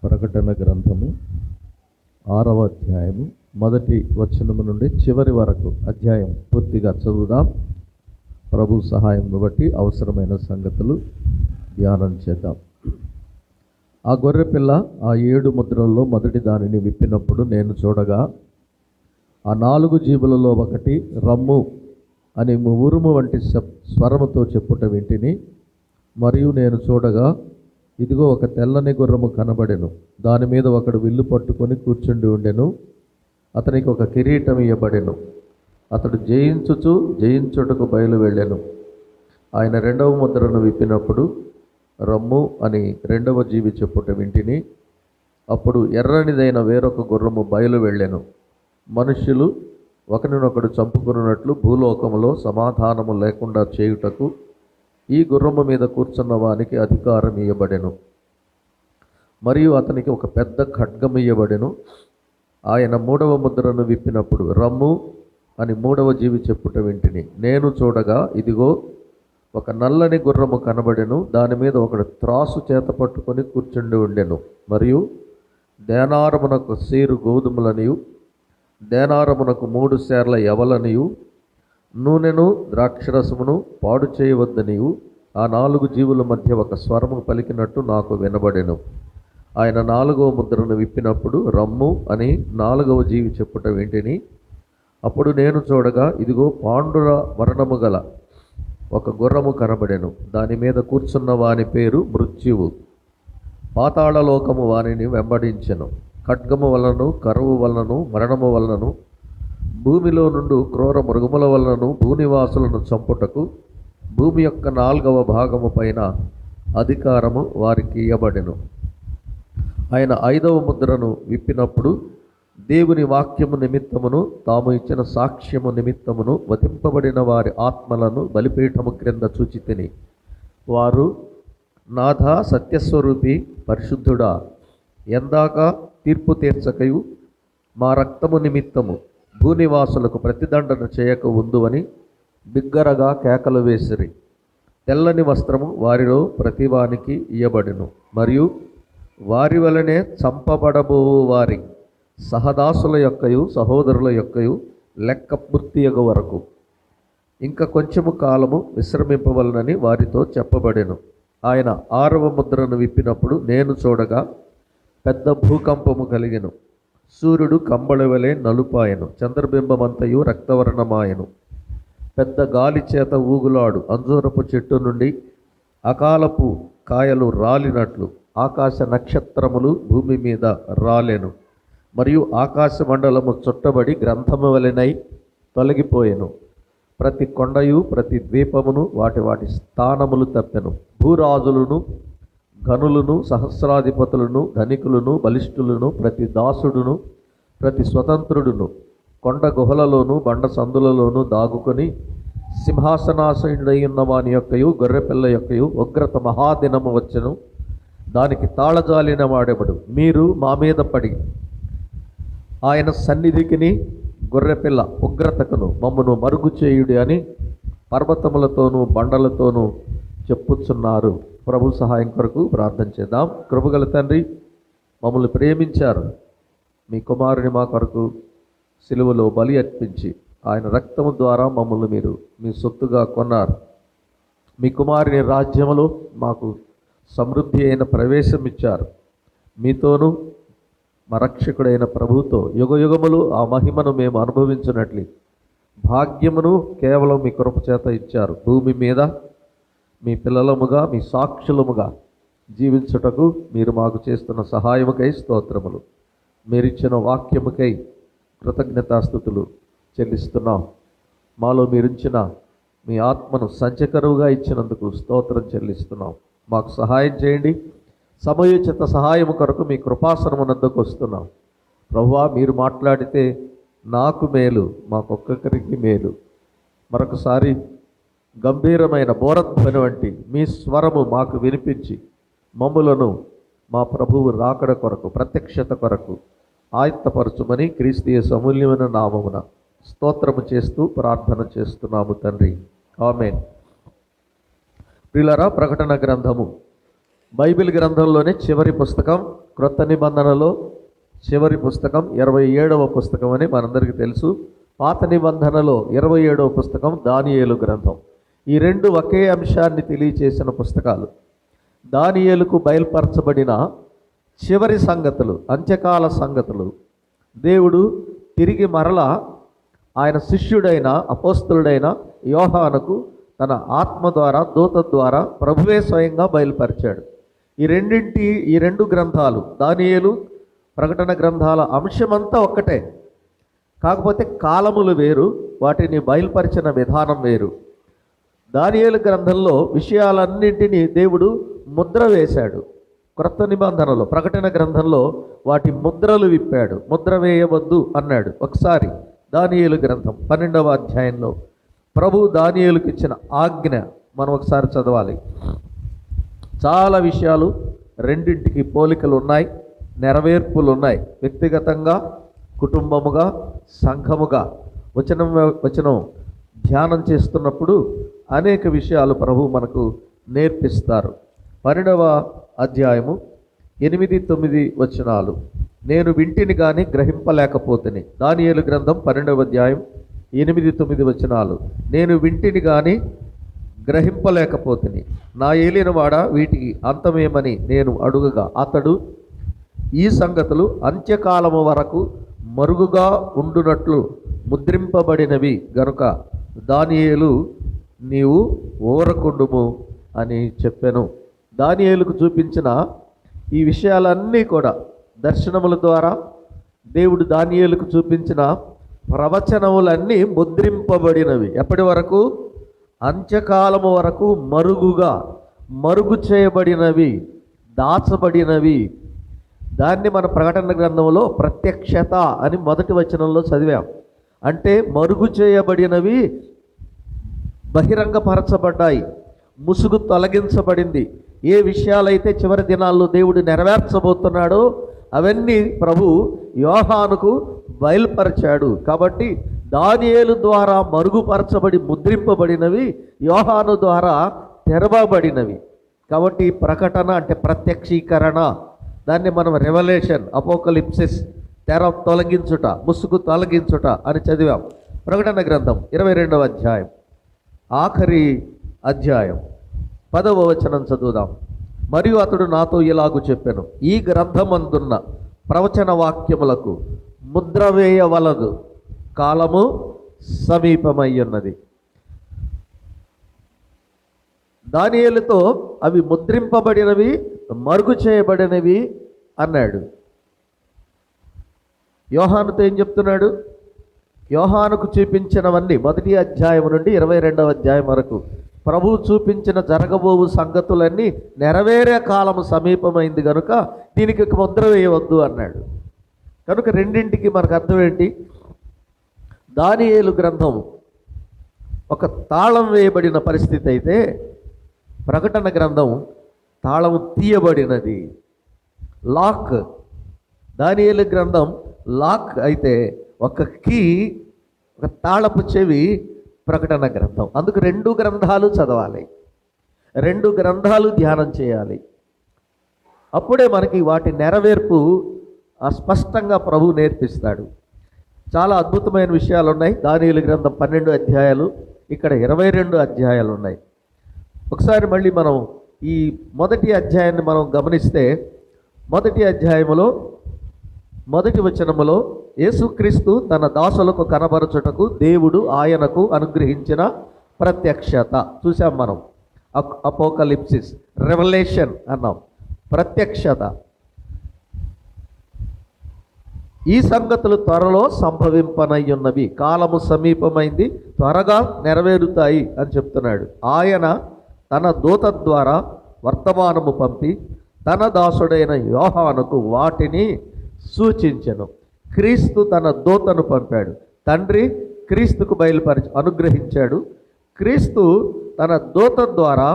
ప్రకటన గ్రంథము 6వ అధ్యాయము మొదటి వచనము నుండి చివరి వరకు అధ్యాయం పూర్తిగా చదువుదాం. ప్రభు సహాయంను బట్టి అవసరమైన సంగతులు ధ్యానం చేద్దాం. ఆ గొర్రెపిల్ల ఆ 7 ముద్రల్లో మొదటి దానిని విప్పినప్పుడు నేను చూడగా ఆ 4 జీవులలో ఒకటి రమ్ము అని ఉరుము వంటి స్వరముతో చెప్పుట వింటిని. మరియు నేను చూడగా ఇదిగో ఒక తెల్లని గుర్రము కనబడెను. దాని మీద ఒకడు విల్లు పట్టుకొని కూర్చుండి ఉండెను. అతనికి ఒక కిరీటం ఇయ్యబడెను. అతడు జయించుటకు బయలు వెళ్ళెను. ఆయన 2వ ముద్రను విప్పినప్పుడు రమ్ము అని 2వ జీవి చెప్పుట వింటిని. అప్పుడు ఎర్రనిదైన వేరొక గుర్రము బయలు వెళ్ళెను. మనుష్యులు ఒకరినొకడు చంపుకున్నట్లు భూలోకములో సమాధానము లేకుండా చేయుటకు ఈ గుర్రము మీద కూర్చున్న వానికి అధికారం ఇయ్యబడెను. మరియు అతనికి ఒక పెద్ద ఖడ్గం ఇయ్యబడెను. ఆయన 3వ ముద్రను విప్పినప్పుడు రమ్ము అని 3వ జీవి చెప్పుట వింటిని. నేను చూడగా ఇదిగో ఒక నల్లని గుర్రము కనబడెను. దాని మీద ఒకడు త్రాసు చేత పట్టుకొని కూర్చుండి ఉండెను. మరియు దేనారమునకు సేరు గోధుమలనియు దేనారమునకు 3 సేర్ల యవలనియు నూనెను ద్రాక్షరసమును పాడు చేయవద్దనియు ఆ 4 జీవుల మధ్య ఒక స్వరము పలికినట్టు నాకు వినబడెను. ఆయన 4వ ముద్రను విప్పినప్పుడు రమ్ము అని 4వ జీవి చెప్పుట వింటిని. అప్పుడు నేను చూడగా ఇదిగో పాండుర వర్ణము గల ఒక గుర్రము కనబడెను. దాని మీద కూర్చున్న వాని పేరు మృత్యువు. పాతాళలోకము వానిని వెంబడించెను. ఖడ్గము వలనను కరువు వలనను మరణము వలనను భూమిలో నుండి క్రూర మృగముల వలనను భూనివాసులను చంపుటకు భూమి యొక్క 4వ భాగము పైన అధికారము వారికి ఇయ్యబడెను. ఆయన 5వ ముద్రను విప్పినప్పుడు దేవుని వాక్యము నిమిత్తమును తాము ఇచ్చిన సాక్ష్యము నిమిత్తమును వధింపబడిన వారి ఆత్మలను బలిపీఠము క్రింద చూచితిని. వారు నాథ సత్యస్వరూపి పరిశుద్ధుడా, ఎందాక తీర్పు తీర్చకయు మా రక్తము నిమిత్తము భూనివాసులకు ప్రతిదండన చేయక ఉందువని బిగ్గరగా కేకలు వేసిరి. తెల్లని వస్త్రము వారిలో ప్రతివానికి ఇయ్యబడెను. మరియు వారి వలనే చంపబడబోవు వారి సహదాసుల యొక్కయు సహోదరుల యొక్కయు లెక్క పూర్తియగు వరకు ఇంకా కొంచెము కాలము విశ్రమింపవలనని వారితో చెప్పబడెను. ఆయన 6వ ముద్రను విప్పినప్పుడు నేను చూడగా పెద్ద భూకంపము కలిగెను. సూర్యుడు కంబళి వలె నలుపాయను. చంద్రబింబమంతయు రక్తవర్ణమాయను. పెద్ద గాలి చేత ఊగులాడు అంజూరపు చెట్టు నుండి అకాలపు కాయలు రాలినట్లు ఆకాశ నక్షత్రములు భూమి మీద రాలెను. మరియు ఆకాశ మండలము చుట్టబడి గ్రంథము వలెనై తొలగిపోయెను. ప్రతి కొండయు ప్రతి ద్వీపమును వాటి స్థానములు తప్పెను. భూరాజులను ఘనులను సహస్రాధిపతులను ధనికులను బలిష్ఠులను ప్రతి దాసుడును ప్రతి స్వతంత్రుడును కొండ గుహలలోను బండ సందులలోను దాగుకొని సింహాసనాసీనుడై ఉన్న వాని యొక్కయు గొర్రెపిల్ల యొక్కయు ఉగ్రత మహాదినము వచ్చెను. దానికి తాళజాలిన వాడెవడు? మీరు మా మీద పడి ఆయన సన్నిధికిని గొర్రెపిల్ల ఉగ్రతకును మమ్మను మరుగు చేయుడి అని పర్వతములతోనూ బండలతోనూ చెప్పుచున్నారు. ప్రభు సహాయం కొరకు ప్రార్థన చేద్దాం. కృపగల తండ్రి, మమ్మల్ని ప్రేమించారు. మీ కుమారుని మా కొరకు సిలువలో బలి అర్పించి ఆయన రక్తము ద్వారా మమ్మల్ని మీరు మీ సొత్తుగా కొన్నారు. మీ కుమారుని రాజ్యములో మాకు సమృద్ధి అయిన ప్రవేశం ఇచ్చారు. మీతోనూ మా రక్షకుడైన ప్రభుతో యుగయుగములు ఆ మహిమను మేము అనుభవించినట్లు భాగ్యమును కేవలం మీ కృప చేత ఇచ్చారు. భూమి మీద మీ పిల్లలముగా మీ సాక్షులముగా జీవించుటకు మీరు మాకు చేస్తున్న సహాయముకై స్తోత్రములు. మీరిచ్చిన వాక్యముకై కృతజ్ఞతాస్తుతులు చెల్లిస్తున్నాం. మాలో మీరుంచిన మీ ఆత్మను సంచకరువుగా ఇచ్చినందుకు స్తోత్రం చెల్లిస్తున్నాం. మాకు సహాయం చేయండి. సమయోచిత సహాయము కొరకు మీ కృపాసనమునందుకు వస్తున్నాం. ప్రభువా, మీరు మాట్లాడితే నాకు మేలు, మాకొక్కరికి మేలు. మరొకసారి గంభీరమైన బోరధ్వని వంటి మీ స్వరము మాకు వినిపించి మమ్ములను మా ప్రభువు రాకడ కొరకు ప్రత్యక్షత కొరకు ఆయత్తపరచుమని క్రీస్తు యేసు అమూల్యమైన నామమున స్తోత్రము చేస్తూ ప్రార్థన చేస్తున్నాము తండ్రి. ఆమేన్. ప్రియులారా, ప్రకటన గ్రంథము బైబిల్ గ్రంథంలోనే చివరి పుస్తకం. క్రొత్త నిబంధనలో చివరి పుస్తకం 27వ పుస్తకం అని మనందరికీ తెలుసు. పాత నిబంధనలో 27వ పుస్తకం దానియేలు గ్రంథం. ఈ రెండు ఒకే అంశాన్ని తెలియచేసిన పుస్తకాలు. దానియేలుకు బయలుపరచబడిన చివరి సంగతులు, అంత్యకాల సంగతులు దేవుడు తిరిగి మరలా ఆయన శిష్యుడైన అపోస్తలుడైన యోహానుకు తన ఆత్మ ద్వారా, దూత ద్వారా ప్రభువే స్వయంగా బయలుపరిచాడు. ఈ రెండు గ్రంథాలు, దానియేలు ప్రకటన గ్రంథాల అంశమంతా ఒక్కటే, కాకపోతే కాలములు వేరు, వాటిని బయలుపరిచిన విధానం వేరు. దానియేలు గ్రంథంలో విషయాలన్నింటినీ దేవుడు ముద్ర వేశాడు. క్రొత్త నిబంధనలో ప్రకటన గ్రంథంలో వాటి ముద్రలు విప్పాడు. ముద్ర వేయవద్దు అన్నాడు. ఒకసారి దానియేలు గ్రంథం 12వ అధ్యాయంలో ప్రభు దానియేలుకి ఇచ్చిన ఆజ్ఞ మనం ఒకసారి చదవాలి. చాలా విషయాలు రెండింటికి పోలికలు ఉన్నాయి, నెరవేర్పులు ఉన్నాయి. వ్యక్తిగతంగా, కుటుంబముగా, సంఘముగా వచనం ధ్యానం చేస్తున్నప్పుడు అనేక విషయాలు ప్రభు మనకు నేర్పిస్తారు. 12వ అధ్యాయము 8-9 వచనాలు. నేను వింటిని కానీ గ్రహింపలేకపోతేని. దానియేలు గ్రంథం 12వ అధ్యాయం 8-9 వచనాలు. నేను వింటిని కానీ గ్రహింపలేకపోతేని, నా ఏలినవాడ వీటికి అంతమేమని నేను అడుగగా అతడు, ఈ సంగతులు అంత్యకాలము వరకు మరుగుగా ఉండునట్లు ముద్రింపబడినవి గనుక దానియేలు నీవు ఊరకుండుము అని చెప్పాను. దానియేలుకు చూపించిన ఈ విషయాలన్నీ కూడా దర్శనముల ద్వారా దేవుడు దానియేలుకు చూపించిన ప్రవచనములన్నీ ముద్రింపబడినవి. ఎప్పటి వరకు? అంత్యకాలము వరకు మరుగు చేయబడినవి, దాచబడినవి. దాన్ని మన ప్రకటన గ్రంథంలో ప్రత్యక్షత అని మొదటి వచనంలో చదివాం. అంటే మరుగు చేయబడినవి బహిరంగపరచబడ్డాయి, ముసుగు తొలగించబడింది. ఏ విషయాలైతే చివరి దినాల్లో దేవుడు నెరవేర్చబోతున్నాడో అవన్నీ ప్రభు యోహానుకు బయలుపరిచాడు. కాబట్టి దానియేలు ద్వారా మరుగుపరచబడి ముద్రింపబడినవి, యోహాను ద్వారా తెరవబడినవి. కాబట్టి ప్రకటన అంటే ప్రత్యక్షీకరణ, దాన్ని మనం రెవల్యూషన్, అపోకలిప్సిస్, తెర తొలగించుట, ముసుగు తొలగించుట అని చదివాం. ప్రకటన గ్రంథం 22వ అధ్యాయం ఆఖరి అధ్యాయం 10వ వచనం చదువుదాం. మరియు అతడు నాతో ఇలాగు చెప్పెను, ఈ గ్రంథమందున్న ప్రవచన వాక్యములకు ముద్ర వేయవలదు, కాలము సమీపమయ్యున్నది. దానియేలుతో అవి ముద్రింపబడినవి, మరుగు చేయబడినవి అన్నాడు. యోహానుతో ఏం చెప్తున్నాడు? యోహానుకు చూపించినవన్నీ మొదటి అధ్యాయం నుండి 22వ అధ్యాయం వరకు ప్రభువు చూపించిన జరగబోవు సంగతులన్నీ నెరవేరే కాలము సమీపమైంది కనుక దీనికి ముద్ర వేయవద్దు అన్నాడు. కనుక రెండింటికి మనకు అర్థం ఏంటి? దానియేలు గ్రంథం ఒక తాళం వేయబడిన పరిస్థితి అయితే, ప్రకటన గ్రంథం తాళం తీయబడినది, లాక్. దానియేలు గ్రంథం లాక్ అయితే ఒక కీ, ఒక తాళపు చెవి ప్రకటన గ్రంథం. అందుకు రెండు గ్రంథాలు చదవాలి, రెండు గ్రంథాలు ధ్యానం చేయాలి. అప్పుడే మనకి వాటి నెరవేర్పు స్పష్టంగా ప్రభు నేర్పిస్తాడు. చాలా అద్భుతమైన విషయాలు ఉన్నాయి. దానియేలు గ్రంథం 12 అధ్యాయాలు, ఇక్కడ 22 అధ్యాయాలు ఉన్నాయి. ఒకసారి మళ్ళీ మనం ఈ మొదటి అధ్యాయాన్ని మనం గమనిస్తే, మొదటి అధ్యాయములో మొదటి వచనములో యేసుక్రీస్తు తన దాసులకు కనబరచుటకు దేవుడు ఆయనకు అనుగ్రహించిన ప్రత్యక్షత చూసాం మనం. అపోకలిప్సిస్, రెవల్యూషన్ అన్నాం, ప్రత్యక్షత. ఈ సంగతులు త్వరలో సంభవింపనయ్యున్నవి, కాలము సమీపమైంది, త్వరగా నెరవేరుతాయి అని చెప్తున్నాడు. ఆయన తన దూత ద్వారా వర్తమానము పంపి తన దాసుడైన యోహానుకు వాటిని సూచించెను. క్రీస్తు తన దూతను పంపాడు, తండ్రి క్రీస్తుకు అనుగ్రహించాడు. క్రీస్తు తన దూత ద్వారా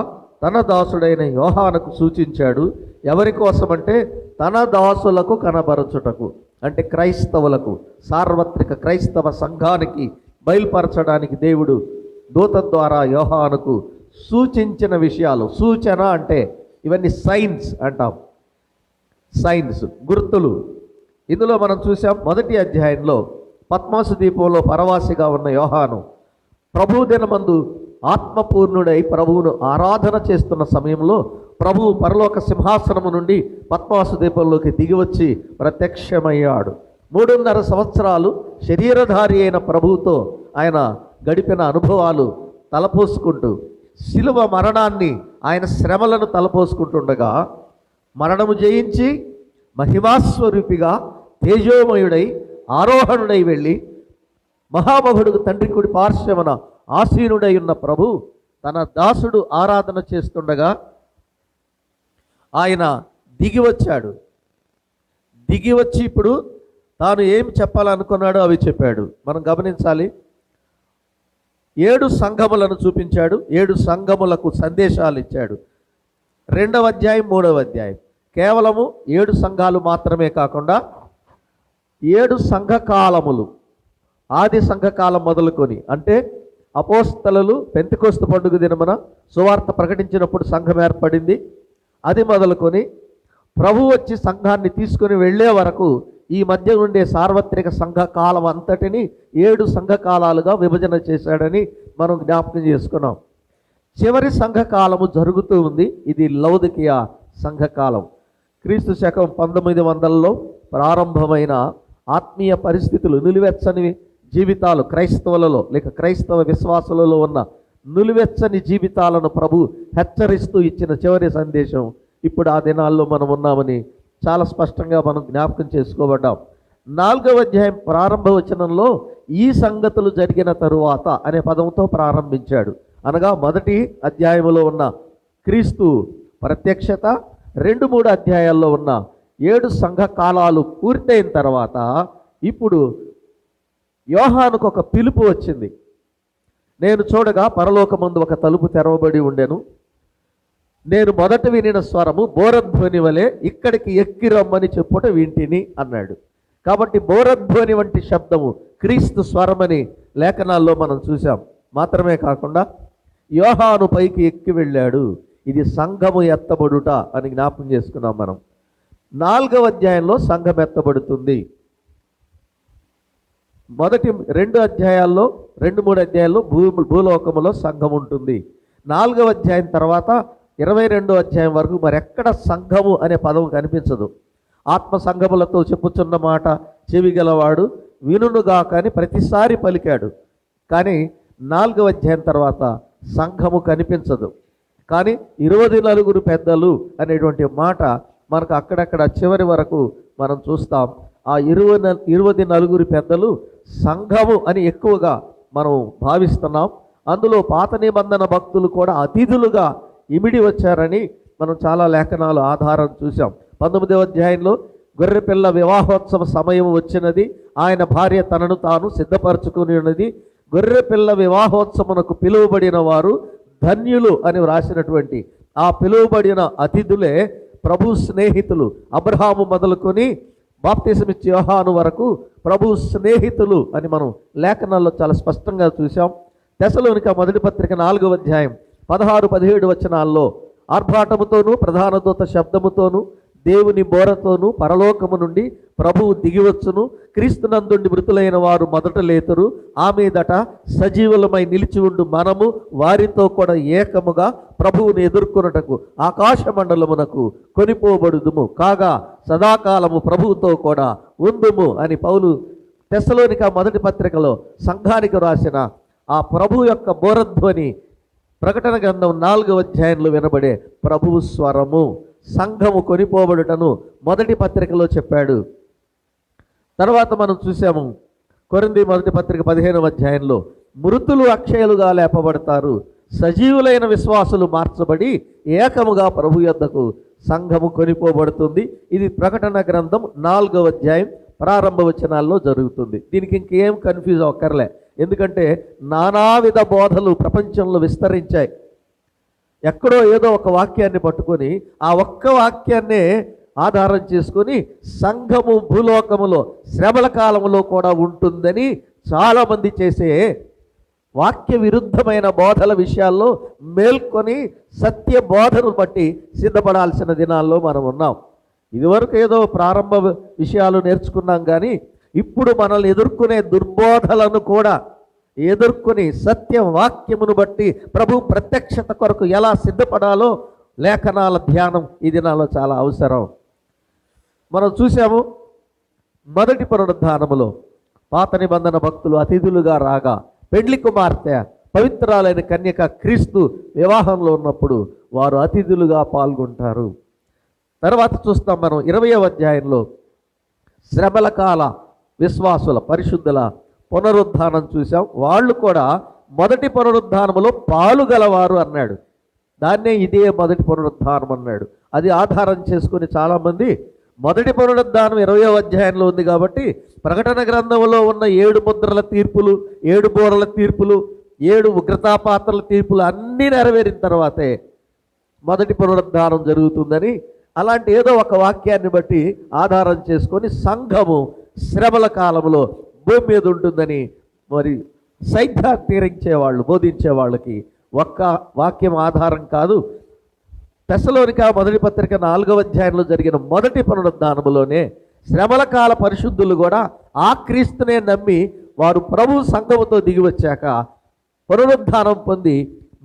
తన దాసుడైన యోహానుకు సూచించాడు. ఎవరి కోసమంటే తన దాసులకు కనబరచుటకు, అంటే క్రైస్తవులకు, సార్వత్రిక క్రైస్తవ సంఘానికి బయలుపరచడానికి దేవుడు దూత ద్వారా యోహానుకు సూచించిన విషయాలు. సూచన అంటే ఇవన్నీ సైన్స్ అంటాం. సైన్స్, గుర్తులు. ఇందులో మనం చూసాం మొదటి అధ్యాయంలో పద్మాసు ద్వీపంలో పరవాసిగా ఉన్న యోహాను ప్రభు దినమందు ఆత్మపూర్ణుడై ప్రభువును ఆరాధన చేస్తున్న సమయంలో ప్రభువు పరలోక సింహాసనము నుండి పద్మాసు ద్వీపంలోకి దిగివచ్చి ప్రత్యక్షమయ్యాడు. 3.5 సంవత్సరాలు శరీరధారి అయిన ప్రభువుతో ఆయన గడిపిన అనుభవాలు తలపోసుకుంటూ, శిలువ మరణాన్ని, ఆయన శ్రమలను తలపోసుకుంటుండగా, మరణము జయించి మహిమాస్వరూపిగా తేజోమయుడై ఆరోహణుడై వెళ్ళి మహామహుడుకు తండ్రి కుడి పార్శ్వమున ఆసీనుడై ఉన్న ప్రభు తన దాసుడు ఆరాధన చేస్తుండగా ఆయన దిగివచ్చాడు. దిగివచ్చి ఇప్పుడు తాను ఏం చెప్పాలనుకున్నాడో అవి చెప్పాడు. మనం గమనించాలి. 7 సంఘములను చూపించాడు, 7 సంఘములకు సందేశాలు ఇచ్చాడు. 2వ అధ్యాయం 3వ అధ్యాయం కేవలము 7 సంఘాలు మాత్రమే కాకుండా 7 సంఘకాలములు, ఆది సంఘకాలం మొదలుకొని, అంటే అపోస్తలులు పెంతెకొస్తు పండుగ దినమున సువార్త ప్రకటించినప్పుడు సంఘం ఏర్పడింది. అది మొదలుకొని ప్రభు వచ్చి సంఘాన్ని తీసుకుని వెళ్ళే వరకు ఈ మధ్య ఉండే సార్వత్రిక సంఘకాలం అంతటిని 7 సంఘకాలాలుగా విభజన చేశాడని మనం జ్ఞాపకం చేసుకున్నాం. చివరి సంఘకాలము జరుగుతూ ఉంది. ఇది లౌదికియా సంఘకాలం. క్రీస్తు శకం 1900లో ప్రారంభమైన ఆత్మీయ పరిస్థితులు, నిలువెచ్చని జీవితాలు క్రైస్తవులలో లేక క్రైస్తవ విశ్వాసులలో ఉన్న నిలువెచ్చని జీవితాలను ప్రభు హెచ్చరిస్తూ ఇచ్చిన చివరి సందేశం ఇప్పుడు ఆ దినాల్లో మనం ఉన్నామని చాలా స్పష్టంగా మనం జ్ఞాపకం చేసుకోబడ్డాం. 4వ అధ్యాయం ప్రారంభ వచనంలో ఈ సంగతులు జరిగిన తరువాత అనే పదంతో ప్రారంభించాడు. అనగా మొదటి అధ్యాయంలో ఉన్న క్రీస్తు ప్రత్యక్షత, 2-3 అధ్యాయాల్లో ఉన్న 7 సంఘకాలాలు పూర్తయిన తర్వాత ఇప్పుడు యోహానుకు ఒక పిలుపు వచ్చింది. నేను చూడగా పరలోకమందు ఒక తలుపు తెరవబడి ఉండెను. నేను మొదట వినిన స్వరము బోరధ్వని వలె ఇక్కడికి ఎక్కి రమ్మని చెప్పుట వింటిని అన్నాడు. కాబట్టి బోరధ్వని వంటి శబ్దము క్రీస్తు స్వరమని లేఖనాల్లో మనం చూసాం. మాత్రమే కాకుండా యోహాను పైకి ఎక్కి వెళ్ళాడు. ఇది సంఘము ఎత్తబడుట అని జ్ఞాపకం చేసుకున్నాం మనం. 4వ అధ్యాయంలో సంఘం ఎత్తబడుతుంది. మొదటి 2 అధ్యాయాల్లో 2-3 అధ్యాయాల్లో భూలోకములో సంఘం ఉంటుంది. 4వ అధ్యాయం తర్వాత 22వ అధ్యాయం వరకు మరెక్కడ సంఘము అనే పదం కనిపించదు. ఆత్మ సంఘములతో చెప్పుచున్న మాట చెవిగలవాడు వినునుగా కానీ ప్రతిసారి పలికాడు. కానీ 4వ అధ్యాయం తర్వాత సంఘము కనిపించదు. కానీ 24 పెద్దలు అనేటువంటి మాట మనకు అక్కడక్కడ చివరి వరకు మనం చూస్తాం. ఆ 24 పెద్దలు సంఘము అని ఎక్కువగా మనం భావిస్తున్నాం. అందులో పాత నిబంధన భక్తులు కూడా అతిథులుగా ఇమిడి వచ్చారని మనం చాలా లేఖనాలు ఆధారం చూసాం. 19వ అధ్యాయంలో గొర్రెపిల్ల వివాహోత్సవ సమయం వచ్చినది, ఆయన భార్య తనను తాను సిద్ధపరచుకుని ఉన్నది, గొర్రెపిల్ల వివాహోత్సవమునకు పిలువబడిన వారు ధన్యులు అని వ్రాసినటువంటి ఆ పిలువబడిన అతిథులే ప్రభు స్నేహితులు. అబ్రహాము మొదలుకొని బాప్తిసమిచ్చే యోహాను వరకు ప్రభు స్నేహితులు అని మనం లేఖనాల్లో చాలా స్పష్టంగా చూసాం. తెస్సలోనిక మొదటి పత్రిక 4వ అధ్యాయం 16-17 వచనాల్లో ఆర్భాటముతోనూ ప్రధాన దూత శబ్దముతోనూ దేవుని బోరతోనూ పరలోకము నుండి ప్రభువు దిగివచ్చును, క్రీస్తునందుండి మృతులైన వారు మొదట లేతురు, ఆ మీదట సజీవులమై నిలిచి ఉండు మనము వారితో కూడా ఏకముగా ప్రభువుని ఎదుర్కొనుటకు ఆకాశ మండలమునకు కొనిపోబడుదుము, కాగా సదాకాలము ప్రభువుతో కూడా ఉందుము అని పౌలు తెస్సలోనిక మొదటి పత్రికలో సంఘానికి రాసిన ఆ ప్రభు యొక్క బోరధ్వని ప్రకటన గ్రంథం 4వ అధ్యాయంలో వినబడే ప్రభువు స్వరము, సంఘము కొనిపోబడుటను మొదటి పత్రికలో చెప్పాడు. తర్వాత మనం చూసాము కొరింథీ మొదటి పత్రిక 15వ అధ్యాయంలో మృతులు అక్షయులుగా లేపబడతారు, సజీవులైన విశ్వాసులు మార్చబడి ఏకముగా ప్రభు యొద్దకు సంఘము కొనిపోబడుతుంది. ఇది ప్రకటన గ్రంథం 4వ అధ్యాయం ప్రారంభ వచనాల్లో జరుగుతుంది. దీనికి ఇంకేం కన్ఫ్యూజ్ అక్కర్లే, ఎందుకంటే నానావిధ బోధలు ప్రపంచంలో విస్తరించాయి. ఎక్కడో ఏదో ఒక వాక్యాన్ని పట్టుకొని ఆ ఒక్క వాక్యాన్నే ఆధారం చేసుకొని సంఘము భూలోకములో శ్రమల కాలంలో కూడా ఉంటుందని చాలామంది చేసే వాక్య విరుద్ధమైన బోధల విషయాల్లో మేల్కొని సత్య బోధను బట్టి సిద్ధపడాల్సిన దినాల్లో మనం ఉన్నాం. ఇదివరకు ఏదో ప్రారంభ విషయాలు నేర్చుకున్నాం, కానీ ఇప్పుడు మనల్ని ఎదుర్కొనే దుర్బోధలను కూడా ఎదుర్కొని సత్యం వాక్యమును బట్టి ప్రభు ప్రత్యక్షత కొరకు ఎలా సిద్ధపడాలో లేఖనాల ధ్యానం ఈ దినాల్లో చాలా అవసరం. మనం చూసాము, మొదటి పునరుద్ధానములో పాత నిబంధన భక్తులు అతిథులుగా రాగా పెండ్లి కుమార్తె పవిత్రాలైన కన్యక క్రీస్తు వివాహంలో ఉన్నప్పుడు వారు అతిథులుగా పాల్గొంటారు. తర్వాత చూస్తాం మనం 20వ అధ్యాయంలో శ్రమల కాల విశ్వాసుల పరిశుద్ధుల పునరుద్ధానం చూసాం. వాళ్ళు కూడా మొదటి పునరుద్ధానములో పాలుగలవారు అన్నాడు. దాన్నే ఇదే మొదటి పునరుద్ధానం అన్నాడు. అది ఆధారం చేసుకుని చాలామంది మొదటి పునరుద్ధానం 20వ అధ్యాయంలో ఉంది కాబట్టి ప్రకటన గ్రంథంలో ఉన్న 7 ముద్రల తీర్పులు, 7 బూరల తీర్పులు, 7 ఉగ్రతాపాత్రల తీర్పులు అన్నీ నెరవేరిన తర్వాతే మొదటి పునరుద్ధానం జరుగుతుందని, అలాంటి ఏదో ఒక వాక్యాన్ని బట్టి ఆధారం చేసుకొని సంఘము శ్రమల కాలంలో భూమి మీద ఉంటుందని మరి సైద్ధాంతీరించేవాళ్ళు బోధించే వాళ్ళకి ఒక్క వాక్యం ఆధారం కాదు. తెస్సలోనిక మొదటి పత్రిక 4వ అధ్యాయంలో జరిగిన మొదటి పునరుద్ధానములోనే శ్రమల కాల పరిశుద్ధులు కూడా ఆ క్రీస్తునే నమ్మి వారు ప్రభు సంఘముతో దిగి వచ్చాక పునరుద్ధానం పొంది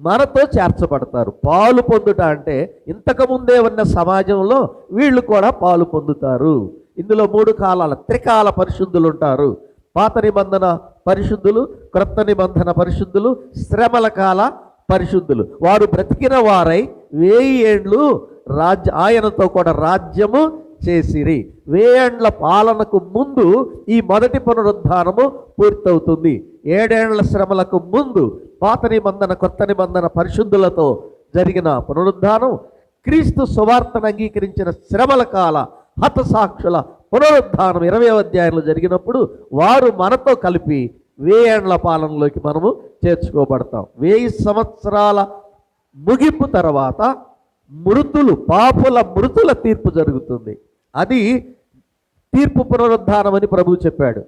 మనతో చేర్చబడతారు. పాలు పొందుట అంటే ఇంతకుముందే ఉన్న సమాజంలో వీళ్ళు కూడా పాలు పొందుతారు. ఇందులో 3 కాలాల త్రికాల పరిశుద్ధులు ఉంటారు. పాత నిబంధన పరిశుద్ధులు, క్రొత్త నిబంధన పరిశుద్ధులు, శ్రమల కాల పరిశుద్ధులు. వారు బ్రతికిన వారై 1000 ఏండ్లు ఆయనతో కూడా రాజ్యము చేసిరి. 1000 ఏండ్ల పాలనకు ముందు ఈ మొదటి పునరుద్ధానము పూర్తవుతుంది. 7 ఏండ్ల శ్రమలకు ముందు పాత నిబంధన కొత్త నిబంధన పరిశుద్ధులతో జరిగిన పునరుద్ధానం, క్రీస్తు సువార్తను అంగీకరించిన శ్రమల కాల హతసాక్షుల పునరుద్ధానం 20వ అధ్యాయంలో జరిగినప్పుడు వారు మనతో కలిపి 1000 ఏండ్ల పాలనలోకి మనము చేర్చుకోబడతాం. 1000 సంవత్సరాల ముగింపు తర్వాత పాపుల మృతుల తీర్పు జరుగుతుంది. అది తీర్పు పునరుద్ధానం అని ప్రభువు చెప్పాడు.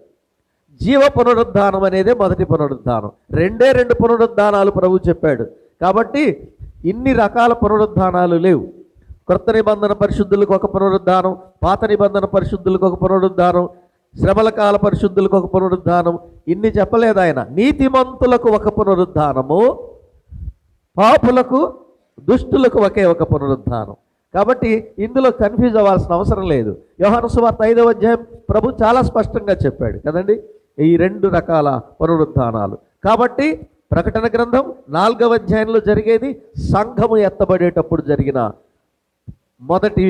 జీవ పునరుద్ధానం అనేదే మొదటి పునరుద్ధానం. 2 పునరుద్ధానాలు ప్రభువు చెప్పాడు. కాబట్టి ఇన్ని రకాల పునరుద్ధానాలు లేవు. క్రొత్త నిబంధన పరిశుద్ధులకు ఒక పునరుద్ధానం, పాత నిబంధన పరిశుద్ధులకు ఒక పునరుద్ధానం, శ్రమల కాల పరిశుద్ధులకు ఒక పునరుద్ధానం, ఇన్ని చెప్పలేదు ఆయన. నీతిమంతులకు ఒక పునరుద్ధానము, పాపులకు దుష్టులకు ఒకే ఒక పునరుద్ధానం. కాబట్టి ఇందులో కన్ఫ్యూజ్ అవ్వాల్సిన అవసరం లేదు. యోహాను సువార్త 5వ అధ్యాయం ప్రభు చాలా స్పష్టంగా చెప్పాడు కదండి ఈ 2 రకాల పునరుద్ధానాలు. కాబట్టి ప్రకటన గ్రంథం 4వ అధ్యాయంలో జరిగేది సంఘము ఎత్తబడేటప్పుడు జరిగిన మొదటి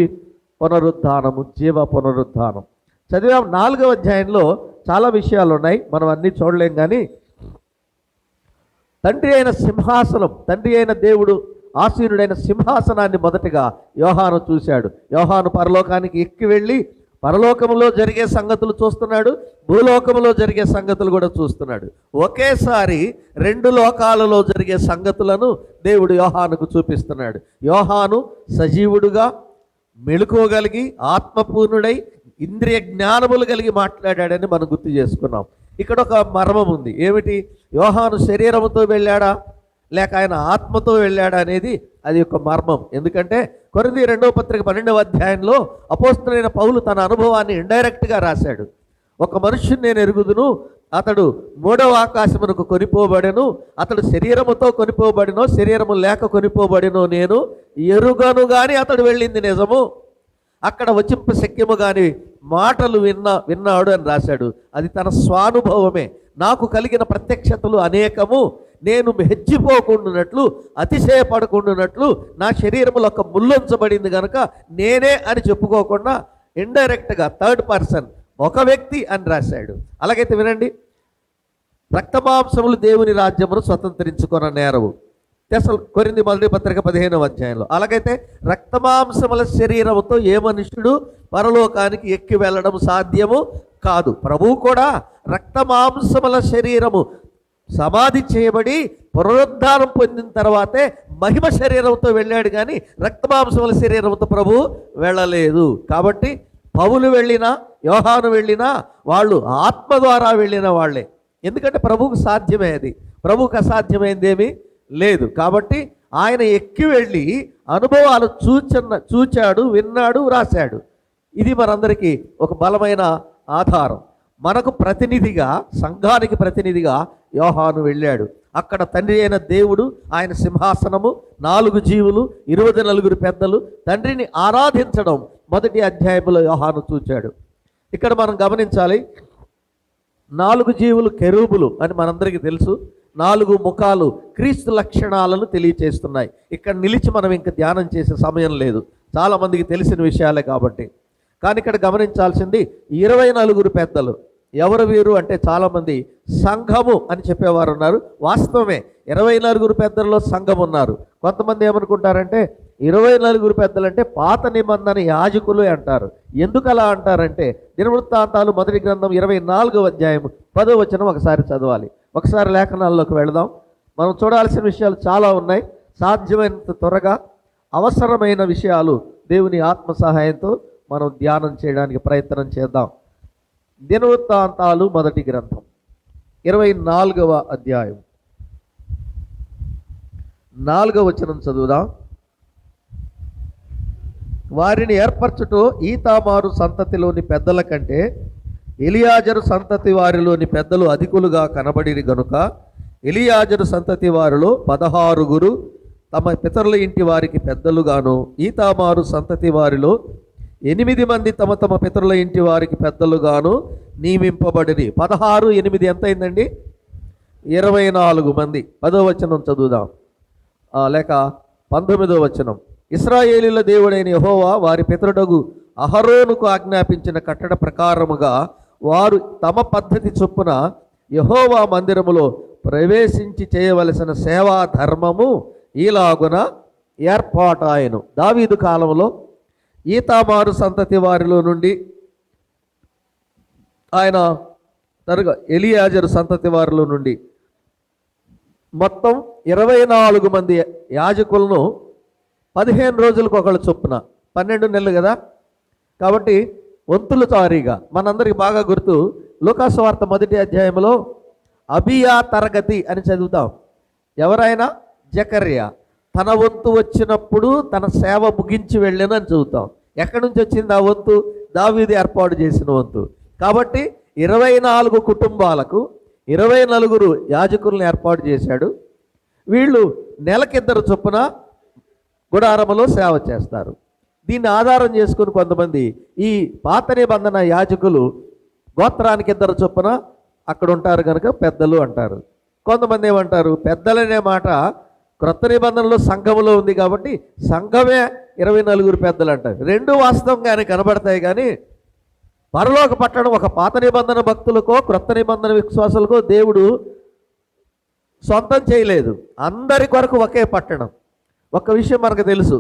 పునరుద్ధానము, జీవ పునరుద్ధానం. చదివాం 4వ అధ్యాయంలో చాలా విషయాలు ఉన్నాయి, మనం అన్నీ చూడలేం. కానీ తండ్రి అయిన దేవుడు ఆసీనుడైన సింహాసనాన్ని మొదటగా యోహాను చూశాడు. యోహాను పరలోకానికి ఎక్కి వెళ్ళి పరలోకములో జరిగే సంగతులు చూస్తున్నాడు, భూలోకములో జరిగే సంగతులు కూడా చూస్తున్నాడు. ఒకేసారి 2 లోకాలలో జరిగే సంగతులను దేవుడు యోహానుకు చూపిస్తున్నాడు. యోహాను సజీవుడుగా మెళుకోగలిగి ఆత్మపూర్ణుడై ఇంద్రియ జ్ఞానములు కలిగి మాట్లాడాడని మనం గుర్తు చేసుకున్నాం. ఇక్కడ ఒక మర్మం ఉంది. ఏమిటి? యోహాను శరీరముతో వెళ్ళాడా లేక ఆయన ఆత్మతో వెళ్ళాడా అనేది అది ఒక మర్మం. ఎందుకంటే కొరింథీ 2వ పత్రిక 12వ అధ్యాయంలో అపోస్తలుడైన పౌలు తన అనుభవాన్ని ఇండైరెక్ట్గా రాశాడు. ఒక మనుష్యుని నేను ఎరుగుదును, అతడు 3వ ఆకాశమునకు కొనిపోబడెను, అతడు శరీరముతో కొనిపోబడినో శరీరము లేక కొనిపోబడినో నేను ఎరుగను గాని అతడు వెళ్ళింది నిజము, అక్కడ వచింప శక్యము గాని మాటలు విన్నాడు అని రాశాడు. అది తన స్వానుభవమే. నాకు కలిగిన ప్రత్యక్షతలు అనేకము, నేను హెచ్చిపోకుండానట్లు అతిశయపడకుండానట్లు నా శరీరములో ఒక ముల్లుంచబడింది కనుక నేనే అని చెప్పుకోకుండా ఇండైరెక్ట్గా థర్డ్ పర్సన్ ఒక వ్యక్తి అని రాశాడు. అలాగైతే వినండి, రక్తమాంసములు దేవుని రాజ్యమును స్వతంత్రించుకొన నేరవు, కొరింథీ మొదటి పత్రిక 15వ అధ్యాయంలో. అలాగైతే రక్తమాంసముల శరీరముతో ఏ మనుష్యుడు పరలోకానికి ఎక్కి వెళ్ళడం సాధ్యము కాదు. ప్రభువు కూడా రక్తమాంసముల శరీరము సమాధి చేయబడి పునరుద్ధానం పొందిన తర్వాతే మహిమ శరీరంతో వెళ్ళాడు, కానీ రక్తమాంసముల శరీరంతో ప్రభు వెళ్ళలేదు. కాబట్టి పౌలు వెళ్ళినా యోహాను వెళ్ళినా వాళ్ళు ఆత్మ ద్వారా వెళ్ళిన వాళ్ళే. ఎందుకంటే ప్రభువుకు సాధ్యమే, అది ప్రభువుకు అసాధ్యమైందేమీ లేదు. కాబట్టి ఆయన ఎక్కి వెళ్ళి అనుభవాలు చూచాడు, విన్నాడు, రాశాడు. ఇది మనందరికీ ఒక బలమైన ఆధారం. మనకు ప్రతినిధిగా, సంఘానికి ప్రతినిధిగా యోహాను వెళ్ళాడు. అక్కడ తండ్రి అయిన దేవుడు, ఆయన సింహాసనము, 4 జీవులు, 24 పెద్దలు తండ్రిని ఆరాధించడం మొదటి అధ్యాయంలో యోహాను చూచాడు. ఇక్కడ మనం గమనించాలి, 4 జీవులు కెరూబులు అని మనందరికీ తెలుసు. 4 ముఖాలు క్రీస్తు లక్షణాలను తెలియచేస్తున్నాయి. ఇక్కడ నిలిచి మనం ఇంకా ధ్యానం చేసే సమయం లేదు, చాలామందికి తెలిసిన విషయాలే కాబట్టి. కానీ ఇక్కడ గమనించాల్సింది 24 పెద్దలు. ఎవరు వీరు అంటే చాలామంది సంఘము అని చెప్పేవారు ఉన్నారు. వాస్తవమే, 24 పెద్దల్లో సంఘం ఉన్నారు. కొంతమంది ఏమనుకుంటారంటే 24 పెద్దలంటే పాత నిబంధన యాజకులు అంటారు. ఎందుకు అలా అంటారంటే, దినవృత్తాంతాలు మొదటి గ్రంథం 24వ అధ్యాయం 10వ వచనం ఒకసారి చదవాలి. ఒకసారి లేఖనాల్లోకి వెళదాం. మనం చూడాల్సిన విషయాలు చాలా ఉన్నాయి. సాధ్యమైనంత త్వరగా అవసరమైన విషయాలు దేవుని ఆత్మ సహాయంతో మనం ధ్యానం చేయడానికి ప్రయత్నం చేద్దాం. దినవృత్తాంతాలు మొదటి గ్రంథం 24వ అధ్యాయం 4వ వచనం చదువుదాం. వారిని ఏర్పరచుటో ఈతామారు సంతతిలోని పెద్దల కంటే ఎలియాజరు సంతతి వారిలోని పెద్దలు అధికులుగా కనబడిరి గనుక ఎలియాజరు సంతతి వారిలో 16 తమ పితరుల ఇంటి వారికి పెద్దలుగాను, ఈతామారు సంతతి వారిలో 8 మంది తమ తమ పితరుల ఇంటి వారికి పెద్దలుగాను నియమింపబడిరి. 16, 8 ఎంత అయిందండి? 24 మంది. 10వ వచనం చదువుదాం, లేక 19వ వచనం. ఇశ్రాయేలీల దేవుడైన యెహోవా వారి పితరుడగు అహరోనుకు ఆజ్ఞాపించిన కట్టడ ప్రకారముగా వారు తమ పద్ధతి చొప్పున యెహోవా మందిరములో ప్రవేశించి చేయవలసిన సేవా ధర్మము ఈలాగున ఏర్పాటాయను. దావీదు కాలంలో ఈతామారు సంతతి వారిలో నుండి ఆయన తరుగా ఎలియాజరు సంతతి వారిలో నుండి మొత్తం 24 మంది యాజకులను 15 రోజులకు ఒకళ్ళు చొప్పున, 12 నెలలు కదా కాబట్టి వంతుల తారీగా. మనందరికి బాగా గుర్తు, లూకాసు వార్త మొదటి అధ్యాయంలో అబియా తరగతి అని చదువుతాం. ఎవరైనా? జకర్యా. తన వంతు వచ్చినప్పుడు తన సేవ ముగించి వెళ్ళినని చదువుతాం. ఎక్కడి నుంచి వచ్చింది ఆ వంతు? దావీదు ఏర్పాటు చేసిన వంతు. కాబట్టి 24 కుటుంబాలకు 24 యాజకులను ఏర్పాటు చేశాడు. వీళ్ళు నెలకిద్దరు చొప్పున గుడారములో సేవ చేస్తారు. దీన్ని ఆధారం చేసుకుని కొంతమంది ఈ పాత నిబంధన యాజకులు గోత్రానికి 2 చొప్పున అక్కడ ఉంటారు కనుక పెద్దలు అంటారు. కొంతమంది ఏమంటారు, పెద్దలనే మాట క్రొత్త నిబంధనలో సంఘములో ఉంది కాబట్టి సంఘమే 24 పెద్దలు అంటారు. 2 వాస్తవంగానే కనబడతాయి. కానీ పరలోక పట్టణం ఒక పాత నిబంధన భక్తులకో క్రొత్త నిబంధన విశ్వాసులకో దేవుడు సొంతం చేయలేదు. అందరి కొరకు ఒకే పట్టణం. ఒక విషయం మనకు తెలుసు,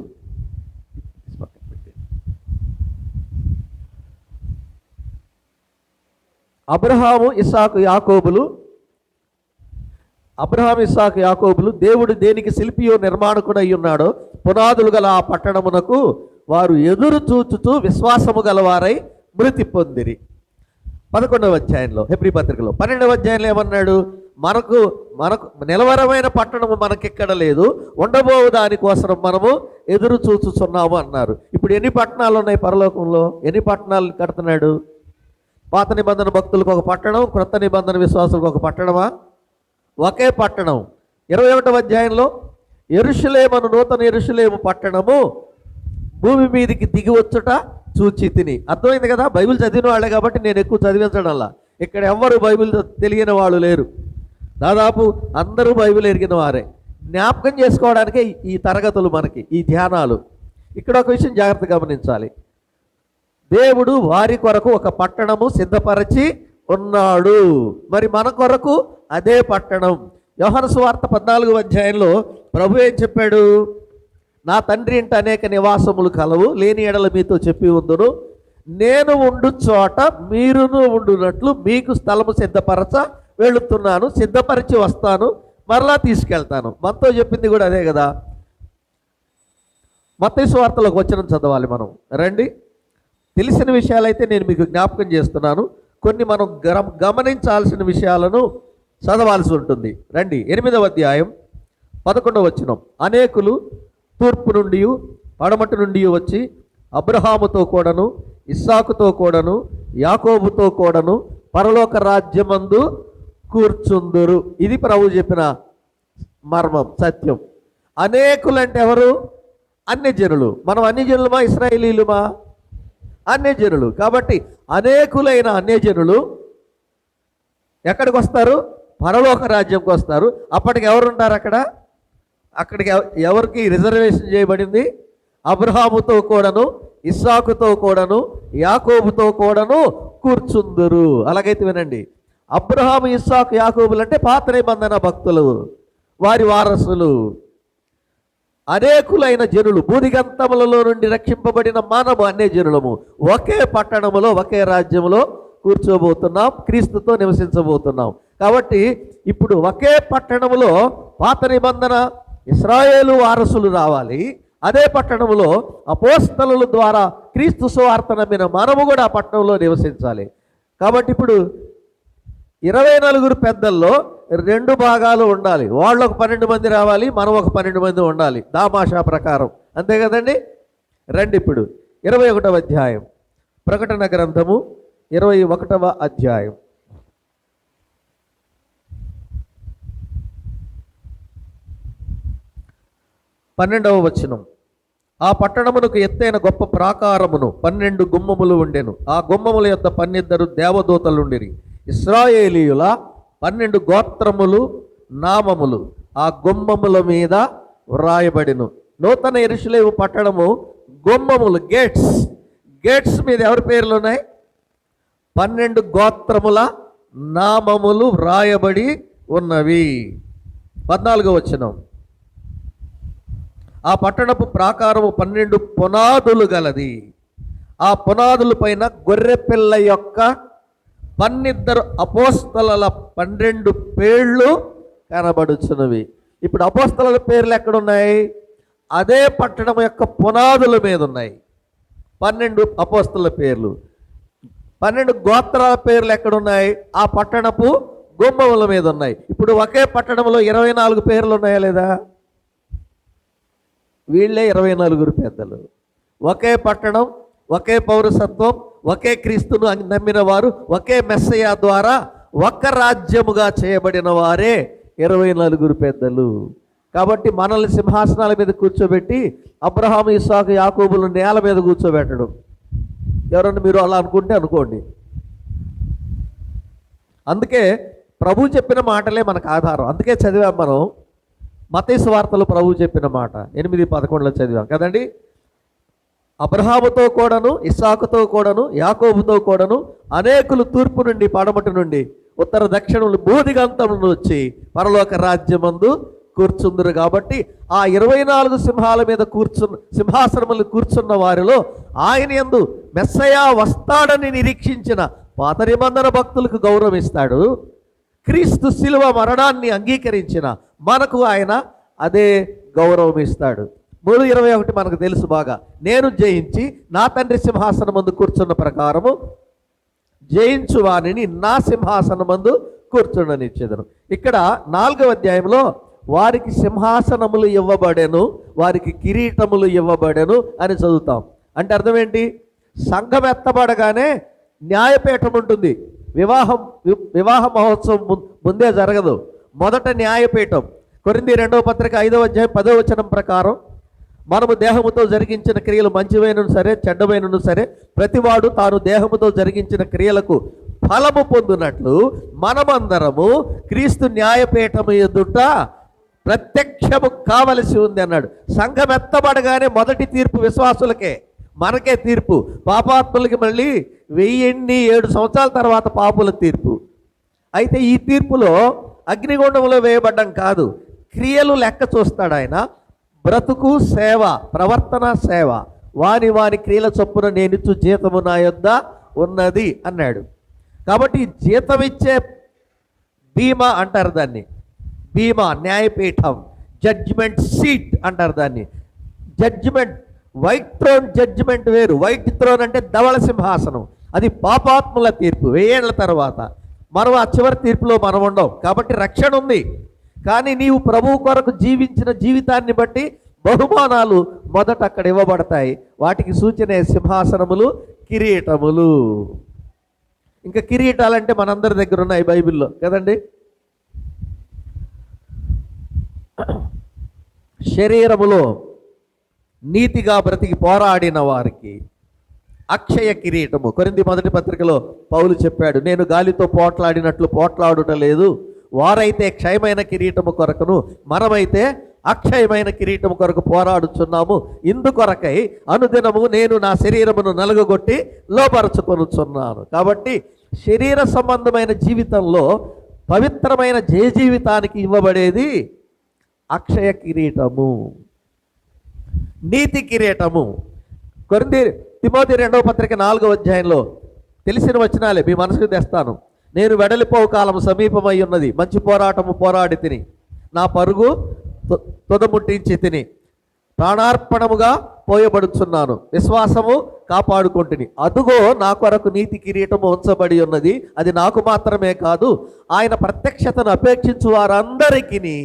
అబ్రహాము ఇస్సాకు యాకోబులు దేవుడు దేనికి శిల్పియో నిర్మాణకుడు అయి ఉన్నాడో పునాదులు గల ఆ పట్టణమునకు వారు ఎదురు చూచుతూ విశ్వాసము గలవారై మృతి పొందిరి. 11వ అధ్యాయంలో హెబ్రీ పత్రికలో 12వ అధ్యాయంలో ఏమన్నాడు? మనకు నిలవరమైన పట్టణము మనకిక్కడ లేదు, ఉండబోవు దానికోసం మనము ఎదురు చూచుచున్నాము అన్నారు. ఇప్పుడు ఎన్ని పట్టణాలు ఉన్నాయి పరలోకంలో? ఎన్ని పట్టణాలు కడుతున్నాడు? పాత నిబంధన భక్తులకు ఒక పట్టణం, క్రొత్త నిబంధన విశ్వాసులకు ఒక పట్టణమా? ఒకే పట్టణం. 21వ అధ్యాయంలో యెరూషలేమును నూతన యెరూషలేము పట్టణము భూమి మీదికి దిగి వచ్చుట చూచి తిని. అర్థమైంది కదా? బైబిల్ చదివిన వాళ్ళే కాబట్టి నేను ఎక్కువ చదివించడంలా. ఇక్కడ ఎవ్వరు బైబిల్ తెలియని వాళ్ళు లేరు, దాదాపు అందరూ బైబిల్ ఎరిగిన వారే. జ్ఞాపకం చేసుకోవడానికే ఈ తరగతులు, మనకి ఈ ధ్యానాలు. ఇక్కడ ఒక విషయం జాగ్రత్తగా గమనించాలి. దేవుడు వారి కొరకు ఒక పట్టణము సిద్ధపరచి ఉన్నాడు. మరి మన కొరకు అదే పట్టణం. యోహాను సువార్త 14వ అధ్యాయంలో ప్రభు ఏం చెప్పాడు? నా తండ్రి ఇంట అనేక నివాసములు కలవు, లేని ఎడల మీతో చెప్పి ఉందును. నేను ఉండు చోట మీరును ఉండునట్లు మీకు స్థలము సిద్ధపరచ వెళుతున్నాను, సిద్ధపరిచి వస్తాను, మరలా తీసుకెళ్తాను. మనతో చెప్పింది కూడా అదే కదా. మత్తయి సువార్తలోకి వచనం చదవాలి మనం. రండి, తెలిసిన విషయాలైతే నేను మీకు జ్ఞాపకం చేస్తున్నాను, కొన్ని మనం గమనించాల్సిన విషయాలను చదవాల్సి ఉంటుంది. రండి, 8వ అధ్యాయం 11వ వచనం. అనేకులు తూర్పు నుండి పడమటి నుండి వచ్చి అబ్రహాముతో కూడాను ఇస్సాకుతో కూడాను యాకోబుతో కూడాను పరలోక రాజ్యమందు కూర్చుందురు. ఇది ప్రభు చెప్పిన మర్మం, సత్యం. అనేకులంటే ఎవరు? అన్యజనులు. మనం అన్యజనులమా ఇశ్రాయేలీయులమా? అన్యజనులు. కాబట్టి అనేకులైన అన్యజనులు ఎక్కడికి వస్తారు? పరలోక రాజ్యంకి వస్తారు. అప్పటికి ఎవరు ఉంటారు అక్కడ? అక్కడికి ఎవరికి రిజర్వేషన్ చేయబడింది? అబ్రహాముతో కూడాను ఇస్సాకుతో కూడాను యాకోబుతో కూడాను కూర్చుందురు. అలాగైతే వినండి, అబ్రహాము ఇస్సాకు యాకోబులు అంటే పాత నిబంధన భక్తులు, వారి వారసులు. అనేకులైన జనులు, భూదిగంతములలో నుండి రక్షింపబడిన మనము అన్య జనులము ఒకే పట్టణములో ఒకే రాజ్యములో కూర్చోబోతున్నాం, క్రీస్తుతో నివసించబోతున్నాం. కాబట్టి ఇప్పుడు ఒకే పట్టణములో పాత నిబంధన ఇశ్రాయేలు వారసులు రావాలి, అదే పట్టణంలో అపోస్తలుల ద్వారా క్రీస్తు సువార్త నమ్మిన మనము కూడా ఆ పట్టణంలో నివసించాలి. కాబట్టి ఇప్పుడు 24 పెద్దల్లో 2 భాగాలు ఉండాలి. వాళ్ళు ఒక 12 మంది రావాలి, మనం ఒక 12 మంది ఉండాలి, దామాషా ప్రకారం. అంతే కదండి? రండి ఇప్పుడు 21వ అధ్యాయం, ప్రకటన గ్రంథము 21వ అధ్యాయం. 12వ వచనం. ఆ పట్టణమునకు ఎత్తైన గొప్ప ప్రాకారమును 12 గుమ్మములు ఉండెను. ఆ గుమ్మముల యొద్ద 12 దేవదూతలుండిరి. ఇశ్రాయేలీయుల 12 గోత్రములు నామములు ఆ గుమ్మముల మీద వ్రాయబడిను. నూతన యెరూషలేము పట్టణము గుమ్మములు, గేట్స్ మీద ఎవరి పేర్లు ఉన్నాయి? 12 గోత్రముల నామములు వ్రాయబడి ఉన్నవి. 14వ వచనం. ఆ పట్టణపు ప్రాకారము 12 పునాదులు గలది. ఆ పునాదుల పైన గొర్రెపిల్ల యొక్క 12 అపోస్తలుల 12 పేర్లు కనబడుచున్నవి. ఇప్పుడు అపోస్తలుల పేర్లు ఎక్కడున్నాయి? అదే పట్టణం యొక్క పునాదుల మీద ఉన్నాయి 12 అపోస్తలుల పేర్లు. 12 గోత్రాల పేర్లు ఎక్కడున్నాయి? ఆ పట్టణపు గుమ్మముల మీద ఉన్నాయి. ఇప్పుడు ఒకే పట్టణంలో 24 పేర్లు ఉన్నాయా లేదా? వీళ్ళే 24 పెద్దలు. ఒకే పట్టణం, ఒకే పౌరసత్వం, ఒకే క్రీస్తును నమ్మిన వారు, ఒకే మెస్సయ్య ద్వారా ఒక్క రాజ్యముగా చేయబడిన వారే 24 పెద్దలు. కాబట్టి మనల్ని సింహాసనాల మీద కూర్చోబెట్టి అబ్రహాము ఇస్సాకు యాకోబులు నేల మీద కూర్చోబెట్టడం. ఎవరన్నా మీరు అలా అనుకుంటే అనుకోండి. అందుకే ప్రభు చెప్పిన మాటలే మనకు ఆధారం. అందుకే చదివాం మనం మత్తయి సువార్తలో ప్రభు చెప్పిన మాట 8:11 చదివాం కదండి. అబ్రహాముతో కూడాను ఇస్సాకుతో కూడాను యాకోబుతో కూడాను అనేకులు తూర్పు నుండి పడమటి నుండి ఉత్తర దక్షిణములు భూదిగంతములను వచ్చి పరలోక రాజ్యమందు కూర్చుందురు. కాబట్టి ఆ 24 సింహాల మీద సింహాసనములు కూర్చున్న వారిలో ఆయన యందు మెస్సయా వస్తాడని నిరీక్షించిన పాత నిబంధన భక్తులకు గౌరవం ఇస్తాడు. క్రీస్తు శిలువ మరణాన్ని అంగీకరించిన మనకు ఆయన అదే గౌరవం ఇస్తాడు. 3:21 మనకు తెలుసు బాగా. నేను జయించి నా తండ్రి సింహాసనం ముందు కూర్చున్న ప్రకారము జయించు వానిని నా సింహాసనం ముందు కూర్చుండనిచ్చేదను. ఇక్కడ 4వ అధ్యాయంలో వారికి సింహాసనములు ఇవ్వబడెను, వారికి కిరీటములు ఇవ్వబడెను అని చదువుతాం. అంటే అర్థం ఏంటి? సంఘం ఎత్తబడగానే న్యాయపీఠం ఉంటుంది. వివాహ మహోత్సవం ముందే జరగదు. మొదట న్యాయపీఠం. కొరింథీ 2వ పత్రిక 5వ అధ్యాయం 10వ వచనం ప్రకారం మనము దేహముతో జరిగించిన క్రియలు మంచివైనను సరే చెడ్డమైనను సరే ప్రతివాడు తాను దేహముతో జరిగించిన క్రియలకు ఫలము పొందినట్లు మనమందరము క్రీస్తు న్యాయపీఠము ఎదుట ప్రత్యక్షము కావలసి ఉంది అన్నాడు. సంఘం ఎత్తబడగానే మొదటి తీర్పు విశ్వాసులకే, మనకే తీర్పు. పాపాత్ములకి మళ్ళీ 1007 సంవత్సరాల తర్వాత పాపుల తీర్పు. అయితే ఈ తీర్పులో అగ్నిగుండంలో వేయబడ్డం కాదు, క్రియలు లెక్క చూస్తాడు ఆయన. బ్రతుకు సేవ, ప్రవర్తన సేవ, వాని క్రియల చొప్పున నేనిచ్చు జీతము నా యొద్ద ఉన్నది అన్నాడు. కాబట్టి జీతం ఇచ్చే బీమా అంటారు దాన్ని. బీమా న్యాయపీఠం, జడ్జిమెంట్ సీట్ అంటారు దాన్ని. జడ్జిమెంట్, వైట్ థ్రోన్ జడ్జిమెంట్ వేరు. వైట్ థ్రోన్ అంటే ధవళ సింహాసనం, అది పాపాత్ముల తీర్పు 1000 ఏళ్ల తర్వాత. మనం ఆ చివరి తీర్పులో మనం ఉండం. కాబట్టి రక్షణ ఉంది. కానీ నీవు ప్రభువు కొరకు జీవించిన జీవితాన్ని బట్టి బహుమానాలు మొదట అక్కడ ఇవ్వబడతాయి. వాటికి సూచనే సింహాసనములు, కిరీటములు. ఇంకా కిరీటాలంటే మనందరి దగ్గర ఉన్నాయి బైబిల్లో కదండి. శరీరములో నీతిగా బ్రతికి పోరాడిన వారికి అక్షయ కిరీటము. కొరింథీ 1 పౌలు చెప్పాడు, నేను గాలితో పోట్లాడినట్లు పోట్లాడుట లేదు, వారైతే క్షయమైన కిరీటము కొరకును మనమైతే అక్షయమైన కిరీటము కొరకు పోరాడుచున్నాము. ఇందుకొరకై అనుదినము నేను నా శరీరమును నలుగగొట్టి లోపరుచుకొనుచున్నాను. కాబట్టి శరీర సంబంధమైన జీవితంలో పవిత్రమైన జయ జీవితానికి ఇవ్వబడేది అక్షయ కిరీటము, నీతి కిరీటము. తిమోతి 2 తెలిసిన వచనాలే మీ మనసుకు తెస్తాను. నేను వెడలిపోవు కాలం సమీపమై ఉన్నది, మంచి పోరాటము పోరాడి తిని, నా పరుగు తుదముట్టించి తిని, ప్రాణార్పణముగా పోయబడుచున్నాను, విశ్వాసము కాపాడుకుంటుని. అదుగో నా కొరకు నీతి కిరీటము ఉంచబడి ఉన్నది, అది నాకు మాత్రమే కాదు, ఆయన ప్రత్యక్షతను అపేక్షించు వారందరికీ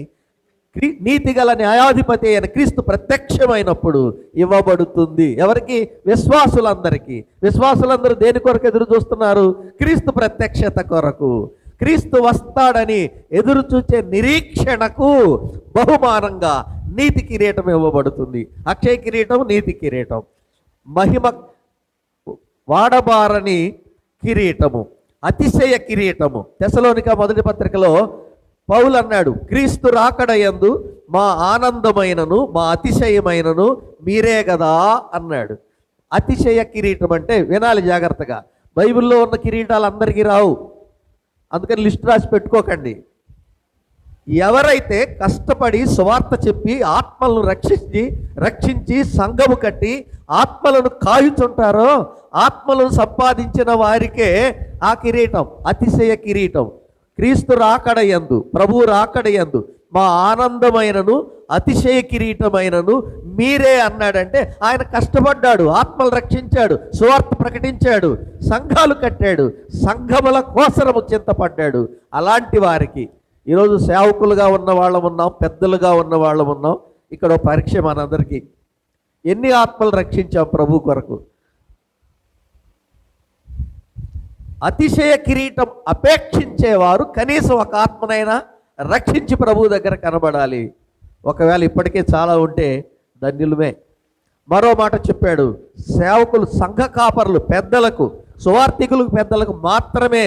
నీతిగల న్యాయాధిపతి అయిన క్రీస్తు ప్రత్యక్షమైనప్పుడు ఇవ్వబడుతుంది. ఎవరికి? విశ్వాసులందరికీ. విశ్వాసులందరూ దేని కొరకు ఎదురు చూస్తున్నారు? క్రీస్తు ప్రత్యక్షత కొరకు. క్రీస్తు వస్తాడని ఎదురు చూచే నిరీక్షణకు బహుమానంగా నీతి కిరీటం ఇవ్వబడుతుంది. అక్షయ కిరీటం, నీతి కిరీటం. మహిమ వాడబారని కిరీటము, అతిశయ కిరీటము. తెసలోనిక 1 పౌలు అన్నాడు, క్రీస్తు రాకడయందు మా ఆనందమైనను మా అతిశయమైనను మీరే కదా అన్నాడు. అతిశయ కిరీటం అంటే వినాలి జాగ్రత్తగా, బైబిల్లో ఉన్న కిరీటాలు అందరికీ రావు, అందుకని లిస్ట్ రాసి పెట్టుకోకండి. ఎవరైతే కష్టపడి సువార్త చెప్పి ఆత్మలను రక్షించి సంఘము కట్టి ఆత్మలను కాయుచుంటారో, ఆత్మలను సంపాదించిన వారికే ఆ కిరీటం అతిశయ కిరీటం. క్రీస్తు రాకడయందు, ప్రభువు రాకడయందు మా ఆనందమైనను అతిశయ కిరీటమైనను మీరే అన్నాడంటే ఆయన కష్టపడ్డాడు, ఆత్మలు రక్షించాడు, సువార్త ప్రకటించాడు, సంఘాలు కట్టాడు, సంఘముల కోసరము చింతపడ్డాడు. అలాంటి వారికి ఈరోజు సేవకులుగా ఉన్న వాళ్ళం ఉన్నాం, పెద్దలుగా ఉన్న వాళ్ళం ఉన్నాం. ఇక్కడ పరీక్ష మనందరికీ, ఎన్ని ఆత్మలు రక్షించాం ప్రభు కొరకు? అతిశయ కిరీటం అపేక్షించేవారు కనీసం ఒక ఆత్మనైనా రక్షించి ప్రభు దగ్గర కనబడాలి. ఒకవేళ ఇప్పటికే చాలా ఉంటే ధన్యులమే. మరో మాట చెప్పాడు, సేవకులు, సంఘ కాపరులు, పెద్దలకు, సువార్థికులకు, పెద్దలకు మాత్రమే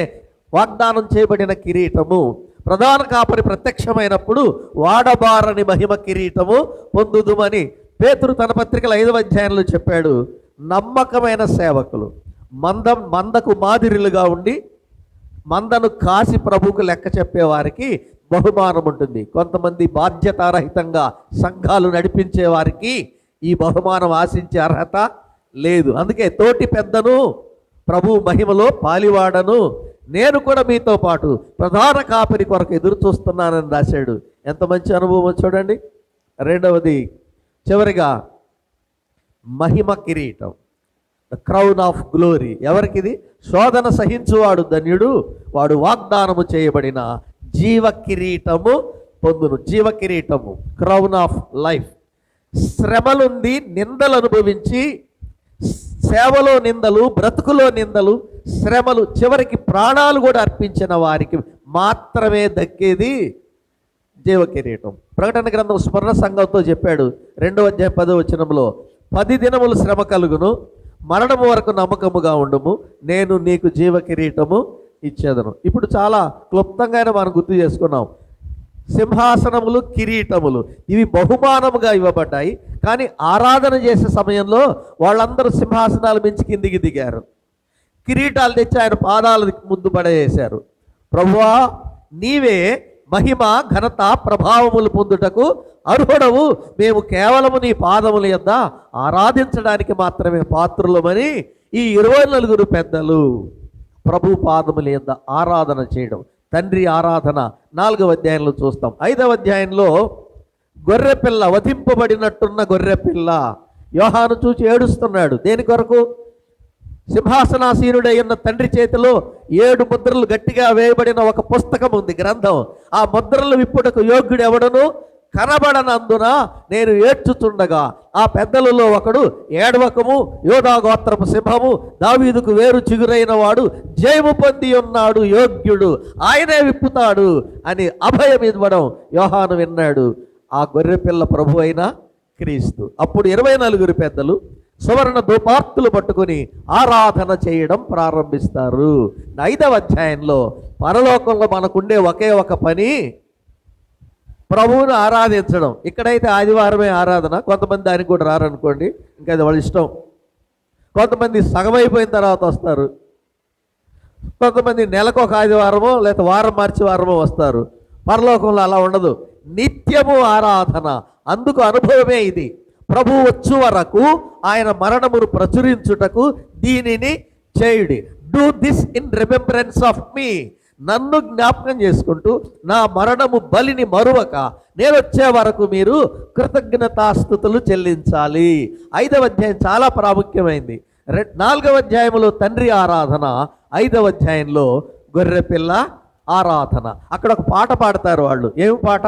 వాగ్దానం చేయబడిన కిరీటము. ప్రధాన కాపరి ప్రత్యక్షమైనప్పుడు వాడబారని మహిమ కిరీటము పొందుదుమని పేతురు తన పత్రికల 5వ చెప్పాడు. నమ్మకమైన సేవకులు, మందకు మాదిరిలుగా ఉండి మందను కాసి ప్రభువుకు లెక్క చెప్పేవారికి బహుమానం ఉంటుంది. కొంతమంది బాధ్యతారహితంగా సంఘాలు నడిపించే వారికి ఈ బహుమానం ఆశించే అర్హత లేదు. అందుకే తోటి పెద్దను, ప్రభు మహిమలో పాలివాడను, నేను కూడా మీతో పాటు ప్రధాన కాపరి కొరకు ఎదురు చూస్తున్నానని రాశాడు. ఎంత మంచి అనుభవం చూడండి. రెండవది, చివరిగా మహిమ కిరీటం, ద క్రౌన్ ఆఫ్ గ్లోరీ. ఎవరికిది? శోధన సహించువాడు ధన్యుడు, వాడు వాగ్దానము చేయబడిన జీవ కిరీటము పొందును. జీవ కిరీటము, క్రౌన్ ఆఫ్ లైఫ్. శ్రమలుంది, నిందలు అనుభవించి, సేవలో నిందలు, బ్రతుకులో నిందలు, శ్రమలు, చివరికి ప్రాణాలు కూడా అర్పించిన వారికి మాత్రమే దక్కేది జీవ కిరీటం. ప్రకటన గ్రంథం స్మరణ సంఘంతో చెప్పాడు 2:10 10 దినములు శ్రమ కలుగును, మరణము వరకు నమ్మకముగా ఉండుము, నేను నీకు జీవ కిరీటము ఇచ్చేదను. ఇప్పుడు చాలా క్లుప్తంగానే మనం గుర్తు చేసుకున్నాం. సింహాసనములు, కిరీటములు ఇవి బహుమానముగా ఇవ్వబడ్డాయి. కానీ ఆరాధన చేసే సమయంలో వాళ్ళందరూ సింహాసనాలు మించి కిందికి దిగారు, కిరీటాలు తెచ్చి ఆయన పాదాల ముందు పడేశారు. ప్రభువా, నీవే మహిమ, ఘనత, ప్రభావములు పొందుటకు అర్హుడవు, మేము కేవలము నీ పాదముల యొద్ద ఆరాధించడానికి మాత్రమే పాత్రులమని ఈ 24 పెద్దలు ప్రభు పాదముల యొద్ద ఆరాధన చేయడం. తండ్రి ఆరాధన 4వ చూస్తాం. 5వ గొర్రెపిల్ల, వధింపబడినట్టున్న గొర్రెపిల్ల. యోహాను చూచి ఏడుస్తున్నాడు. దేని కొరకు? సింహాసనాసీనుడై ఉన్న తండ్రి చేతిలో 7 ముద్రలు గట్టిగా వేయబడిన ఒక పుస్తకం ఉంది, గ్రంథం. ఆ ముద్రలు విప్పుటకు యోగ్యుడు ఎవడను కనబడనందున నేను ఏడ్చుచుండగా ఆ పెద్దలలో ఒకడు, ఏడవకము, యోధా గోత్రపు సింహము, దావీదుకు వేరు చిగురైన వాడు జయము పొంది ఉన్నాడు, యోగ్యుడు, ఆయనే విప్పుతాడు అని అభయం ఇవ్వడం యోహాను విన్నాడు. ఆ గొర్రెపిల్ల ప్రభు అయిన క్రీస్తు. అప్పుడు 24 పెద్దలు సువర్ణ ధూపార్తులు పట్టుకుని ఆరాధన చేయడం ప్రారంభిస్తారు. 5వ అధ్యాయంలో పరలోకంలో మనకుండే ఒకే ఒక పని ప్రభువును ఆరాధించడం. ఇక్కడైతే ఆదివారమే ఆరాధన. కొంతమంది దానికి కూడా రారనుకోండి, ఇంకా అది వాళ్ళ ఇష్టం. కొంతమంది సగం అయిపోయిన తర్వాత వస్తారు, కొంతమంది నెలకు ఒక ఆదివారమో లేదా వారం మార్చి వారమో వస్తారు. పరలోకంలో అలా ఉండదు, నిత్యము ఆరాధన. అందుకు అనుభవమే ఇది. ప్రభు వచ్చు వరకు ఆయన మరణమును ప్రచురించుటకు దీనిని చేయుడి. Do this in remembrance of me. నన్ను జ్ఞాపకం చేసుకుంటూ నా మరణము బలిని మరువక నేను వచ్చే వరకు మీరు కృతజ్ఞతాస్తుతులు చెల్లించాలి. 5వ అధ్యాయం చాలా ప్రాముఖ్యమైంది. 4వ అధ్యాయంలో తండ్రి ఆరాధన, 5వ అధ్యాయంలో గొర్రెపిల్ల ఆరాధన. అక్కడ ఒక పాట పాడతారు వాళ్ళు. ఏమి పాట?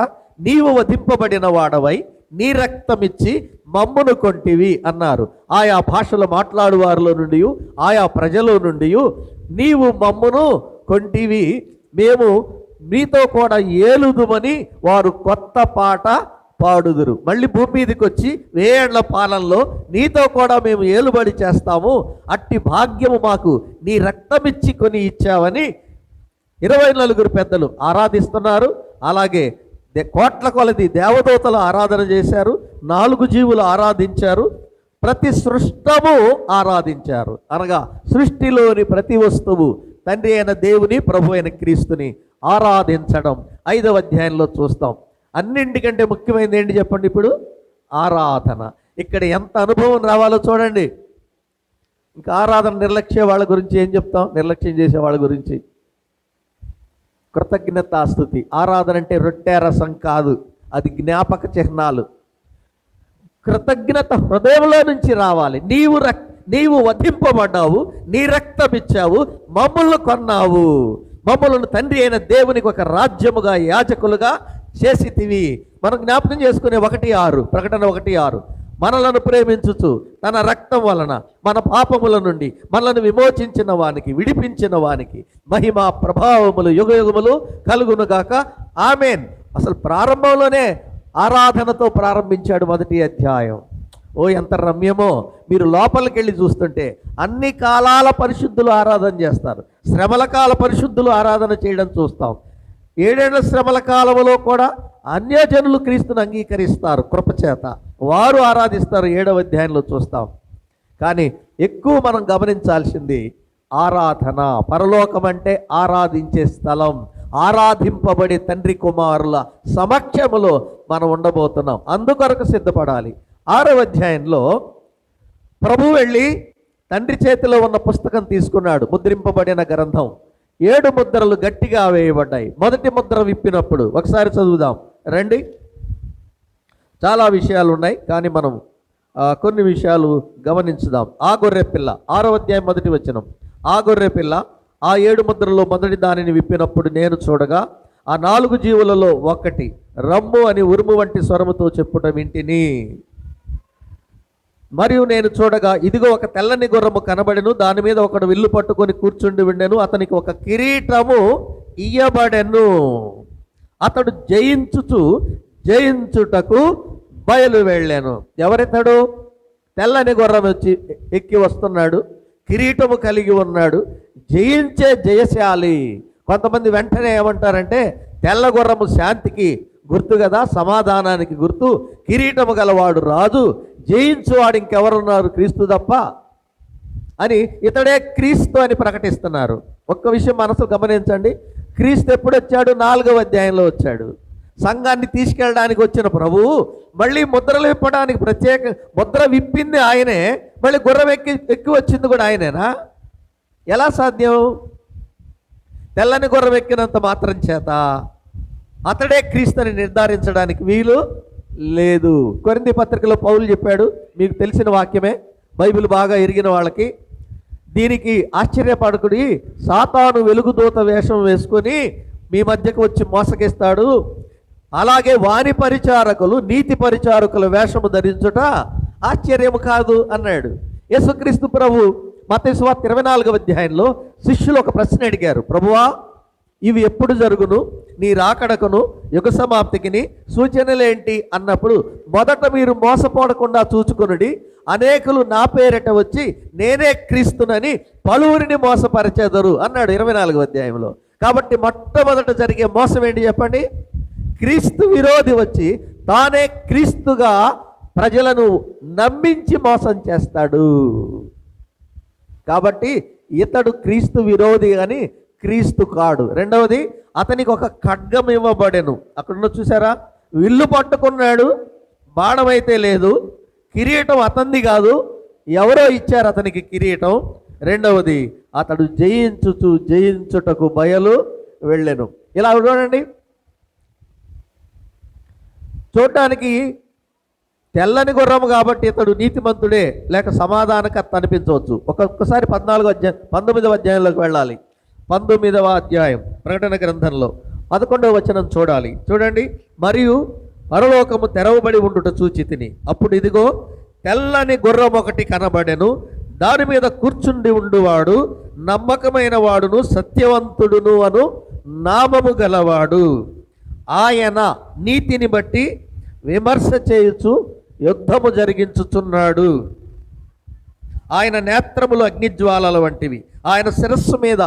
నీవు వధింపబడిన వాడవై నీ రక్తమిచ్చి మమ్మును కొంటివి అన్నారు. ఆయా భాషలు మాట్లాడు వారిలో నుండి, ఆయా ప్రజల నుండి నీవు మమ్మును కొంటివి, మేము మీతో కూడా ఏలుదుమని వారు కొత్త పాట పాడుదురు. మళ్ళీ భూమి మీదకి వచ్చి 1000 ఏళ్ల పాలనలో నీతో కూడా మేము ఏలుబడి చేస్తాము, అట్టి భాగ్యము మాకు నీ రక్తమిచ్చి కొని ఇచ్చావని 24 పెద్దలు ఆరాధిస్తున్నారు. అలాగే కోట్ల కొలది దేవదూతలు ఆరాధన చేశారు, 4 జీవులు ఆరాధించారు, ప్రతి సృష్టము ఆరాధించారు. అనగా సృష్టిలోని ప్రతి వస్తువు తండ్రి అయిన దేవుని, ప్రభు అయిన క్రీస్తుని ఆరాధించడం 5వ అధ్యాయంలో చూస్తాం. అన్నింటికంటే ముఖ్యమైనది ఏంటి చెప్పండి? ఇప్పుడు ఆరాధన. ఇక్కడ ఎంత అనుభవం రావాలో చూడండి. ఇంకా ఆరాధన నిర్లక్ష్య వాళ్ళ గురించి ఏం చెప్తాం? నిర్లక్ష్యం చేసే వాళ్ళ గురించి కృతజ్ఞతాస్తుతి. ఆరాధన అంటే రొట్టె రసం కాదు, అది జ్ఞాపక చిహ్నాలు. కృతజ్ఞత హృదయంలో నుంచి రావాలి. నీవు వధింపబడ్డావు, నీ రక్తం ఇచ్చావు, మమ్మల్ని కొన్నావు, మమ్మల్ని తండ్రి అయిన దేవునికి ఒక రాజ్యముగా, యాజకులుగా చేసితివి. మనం జ్ఞాపకం చేసుకునే 1:6, ప్రకటన 1:6, మనలను ప్రేమించుచు తన రక్తం వలన మన పాపముల నుండి మనలను విమోచించిన వానికి, విడిపించిన వానికి మహిమ ప్రభావములు యుగయుగములు కలుగునుగాక, ఆమేన్. అసలు ప్రారంభంలోనే ఆరాధనతో ప్రారంభించాడు 1వ అధ్యాయం. ఓ ఎంత రమ్యమో! మీరు లోపలికి వెళ్ళి చూస్తుంటే అన్ని కాలాల పరిశుద్ధులు ఆరాధన చేస్తారు. శ్రమల కాల పరిశుద్ధులు ఆరాధన చేయడం చూస్తాం. 7 ఏళ్ల శ్రమల కాలంలో కూడా అన్యజనులు క్రీస్తుని అంగీకరిస్తారు, కృపచేత వారు ఆరాధిస్తారు. 7వ అధ్యాయంలో చూస్తాం. కానీ ఎక్కువ మనం గమనించాల్సింది ఆరాధన. పరలోకం అంటే ఆరాధించే స్థలం. ఆరాధింపబడే తండ్రి కుమారుల సమక్షములో మనం ఉండబోతున్నాం. అందుకొరకు సిద్ధపడాలి. 6వ అధ్యాయంలో ప్రభు వెళ్ళి తండ్రి చేతిలో ఉన్న పుస్తకం తీసుకున్నాడు, ముద్రింపబడిన గ్రంథం. 7 ముద్రలు గట్టిగా వేయబడ్డాయి. మొదటి ముద్ర విప్పినప్పుడు ఒకసారి చదువుదాం రండి. చాలా విషయాలు ఉన్నాయి, కానీ మనం కొన్ని విషయాలు గమనించుదాం. ఆ గొర్రెపిల్ల, 6వ అధ్యాయం 1వ వచనం. ఆ గొర్రెపిల్ల ఆ 7 ముద్రల్లో మొదటి దానిని విప్పినప్పుడు నేను చూడగా ఆ 4 జీవులలో ఒకటి రమ్ము అని ఉరుము వంటి స్వరముతో చెప్పుట వింటిని. మరియు నేను చూడగా ఇదిగో ఒక తెల్లని గుర్రము కనబడెను, దాని మీద ఒకడు విల్లు పట్టుకొని కూర్చుండి ఉండెను, అతనికి ఒక కిరీటము ఇయ్యబడెను. అతడు జయించుటకు బయలు వెళ్ళాను. ఎవరితడు? తెల్లని గుర్రం వచ్చి ఎక్కి వస్తున్నాడు, కిరీటము కలిగి ఉన్నాడు, జయించే జయశాలి. కొంతమంది వెంటనే ఏమంటారంటే తెల్ల గుర్రము శాంతికి గుర్తు కదా, సమాధానానికి గుర్తు, కిరీటము గలవాడు రాజు, జయించువాడు ఇంకెవరున్నారు? క్రీస్తు తప్ప అని, ఇతడే క్రీస్తు అని ప్రకటిస్తున్నారు. ఒక్క విషయం మనసు గమనించండి. క్రీస్తు ఎప్పుడు వచ్చాడు? 4వ అధ్యాయంలో వచ్చాడు. సంఘాన్ని తీసుకెళ్ళడానికి వచ్చిన ప్రభువు మళ్ళీ ముద్రలు విప్పడానికి ప్రత్యేక ముద్ర విప్పింది ఆయనే, మళ్ళీ గుర్రం ఎక్కి వచ్చింది కూడా ఆయనేనా? ఎలా సాధ్యం? తెల్లని గుర్రం ఎక్కినంత మాత్రం చేత అతడే క్రీస్తుని నిర్ధారించడానికి వీలు లేదు. కొరింథీ పత్రికలో పౌలు చెప్పాడు, మీకు తెలిసిన వాక్యమే, బైబిల్ బాగా ఎరిగిన వాళ్ళకి. దీనికి ఆశ్చర్యపడకుడి, సాతాను వెలుగుదూత వేషం వేసుకొని మీ మధ్యకు వచ్చి మోసగిస్తాడు, అలాగే వాని పరిచారకులు నీతి పరిచారకుల వేషము ధరించుట ఆశ్చర్యము కాదు అన్నాడు. యేసుక్రీస్తు ప్రభు మత్తయి సువార్త 24వ అధ్యాయంలో శిష్యులు ఒక ప్రశ్న అడిగారు, ప్రభువా ఇవి ఎప్పుడు జరుగును, నీ రాకడకును యుగ సమాప్తికిని సూచనలేంటి అన్నప్పుడు, మొదట మీరు మోసపోడకుండా చూచుకొనుడి, అనేకులు నా పేరిట వచ్చి నేనే క్రీస్తునని పలువురిని మోసపరిచెదరు అన్నాడు 24వ అధ్యాయంలో. కాబట్టి మొట్టమొదట జరిగే మోసం ఏంటి చెప్పండి? క్రీస్తు విరోధి వచ్చి తానే క్రీస్తుగా ప్రజలను నమ్మించి మోసం చేస్తాడు. కాబట్టి ఇతడు క్రీస్తు విరోధి అని క్రీస్తు కాడు. రెండవది, అతనికి ఒక ఖడ్గం ఇవ్వబడెను. అక్కడ చూసారా, విల్లు పట్టుకున్నాడు, బాణమైతే లేదు, కిరీటం అతనిది కాదు, ఎవరో ఇచ్చారు అతనికి కిరీటం. రెండవది, అతడు జయించుటకు బయలు వెళ్ళెను. ఇలా చూడండి, చూడటానికి తెల్లని గుర్రము కాబట్టి ఇతడు నీతిమంతుడే లేక సమాధానకర్త అనిపించవచ్చు. ఒక్కొక్కసారి 19వ అధ్యాయంలోకి వెళ్ళాలి. 19వ అధ్యాయం ప్రకటన గ్రంథంలో 11వ వచనం చూడాలి. చూడండి, మరియు పరలోకము తెరవబడి ఉండుట చూచితిని, అప్పుడు ఇదిగో తెల్లని గుర్రం ఒకటి కనబడెను, దాని మీద కూర్చుండి ఉండువాడు నమ్మకమైన వాడును సత్యవంతుడును అను నామము గలవాడు. ఆయన నీతిని బట్టి విమర్శ చేయుచు యుద్ధము జరిగించుచున్నాడు. ఆయన నేత్రములు అగ్నిజ్వాలల వంటివి, ఆయన శిరస్సు మీద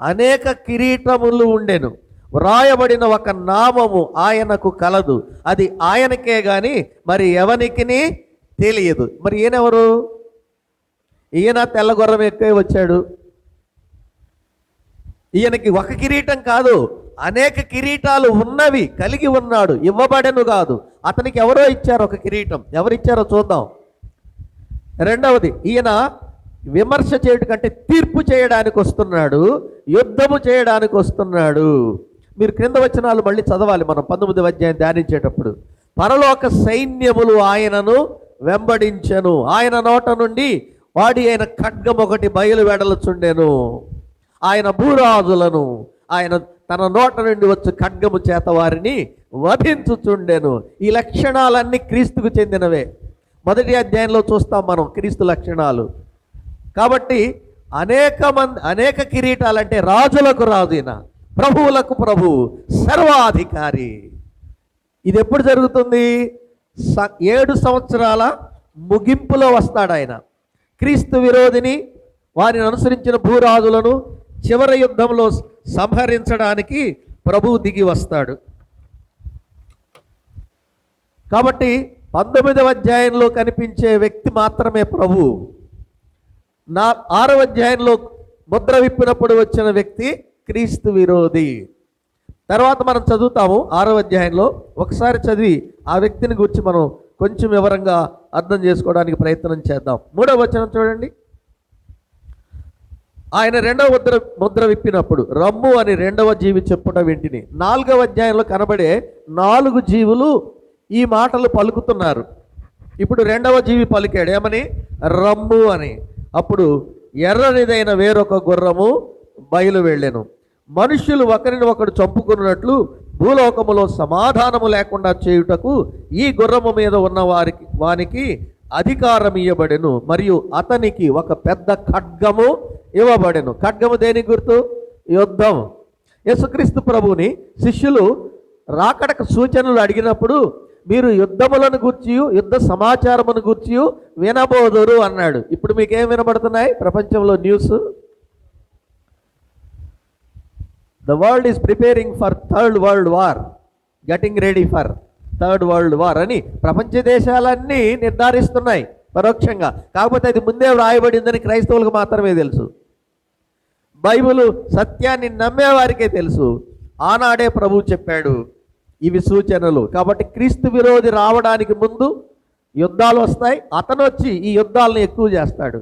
అనేక కిరీటములు ఉండెను, వ్రాయబడిన ఒక నామము ఆయనకు కలదు, అది ఆయనకే గాని మరి ఎవనికిని తెలియదు. మరి ఈయనెవరు? ఈయన తెల్లగొర్రం ఎక్కువ వచ్చాడు. ఈయనకి ఒక కిరీటం కాదు, అనేక కిరీటాలు ఉన్నవి కలిగి ఉన్నాడు, ఇవ్వబడెను కాదు. అతనికి ఎవరో ఇచ్చారు ఒక కిరీటం, ఎవరిచ్చారో చూద్దాం. రెండవది, ఈయన విమర్శ చేయడం కంటే తీర్పు చేయడానికి వస్తున్నాడు, యుద్ధము చేయడానికి వస్తున్నాడు. మీరు క్రింద వచనాలు మళ్ళీ చదవాలి, మనం 19వ అధ్యాయం ధ్యానించేటప్పుడు. పరలోక సైన్యములు ఆయనను వెంబడించెను, ఆయన నోట నుండి వాడి అయిన ఖడ్గం ఒకటి బయలు వెడలుచుండెను, ఆయన భూరాజులను ఆయన తన నోట నుండి వచ్చి ఖడ్గము చేత వారిని వధించుచుండెను. ఈ లక్షణాలన్నీ క్రీస్తుకు చెందినవే. మొదటి అధ్యాయంలో చూస్తాం మనం క్రీస్తు లక్షణాలు. కాబట్టి అనేక కిరీటాలంటే రాజులకు రాజు ఈయన, ప్రభువులకు ప్రభువు, సర్వాధికారి. ఇది ఎప్పుడు జరుగుతుంది? 7 సంవత్సరాల ముగింపులో వస్తాడు ఆయన. క్రీస్తు విరోధిని వారిని అనుసరించిన భూరాజులను చివరి యుద్ధంలో సంహరించడానికి ప్రభువు దిగి వస్తాడు. కాబట్టి 19వ అధ్యాయంలో కనిపించే వ్యక్తి మాత్రమే ప్రభువు. 6వ అధ్యాయంలో ముద్ర విప్పినప్పుడు వచ్చిన వ్యక్తి క్రీస్తు విరోధి. తర్వాత మనం చదువుతాము 6వ అధ్యాయంలో. ఒకసారి చదివి ఆ వ్యక్తిని గురించి మనం కొంచెం వివరంగా అర్థం చేసుకోవడానికి ప్రయత్నం చేద్దాం. 3వ వచనం చూడండి. ఆయన 2వ ముద్ర విప్పినప్పుడు రమ్ము అని 2వ జీవి చెప్పుట వింటిని. 4వ అధ్యాయంలో కనబడే 4 జీవులు ఈ మాటలు పలుకుతున్నారు. ఇప్పుడు 2వ జీవి పలికాడు, ఏమని? రమ్ము అని. అప్పుడు ఎర్రనిదైన వేరొక గుర్రము బయలు వెళ్ళెను. మనుష్యులు ఒకరిని ఒకడు చంపుకున్నట్లు భూలోకములో సమాధానము లేకుండా చేయుటకు ఈ గుర్రము మీద ఉన్న వానికి అధికారం ఇవ్వబడెను, మరియు అతనికి ఒక పెద్ద ఖడ్గము ఇవ్వబడెను. ఖడ్గము దేనికి గుర్తు? యుద్ధం. యేసుక్రీస్తు ప్రభువుని శిష్యులు రాకడకు సూచనలు అడిగినప్పుడు మీరు యుద్ధములను గూర్చి యుద్ధ సమాచారమును గూర్చి వినబోదురు అన్నాడు. ఇప్పుడు మీకేం వినబడుతున్నాయి ప్రపంచంలో news? The world is preparing for 3rd World War, getting ready for 3rd World War అని ప్రపంచ దేశాలన్నీ నిర్ధారిస్తున్నాయి పరోక్షంగా. కాకపోతే అది ముందే వ్రాయబడిందని క్రైస్తవులకు మాత్రమే తెలుసు. బైబిలు సత్యాన్ని నమ్మేవారికే తెలుసు. ఆనాడే ప్రభువు చెప్పాడు ఇవి సూచనలు. కాబట్టి క్రీస్తు విరోధి రావడానికి ముందు యుద్ధాలు వస్తాయి, అతను వచ్చి ఈ యుద్ధాలను ఎక్కువ చేస్తాడు.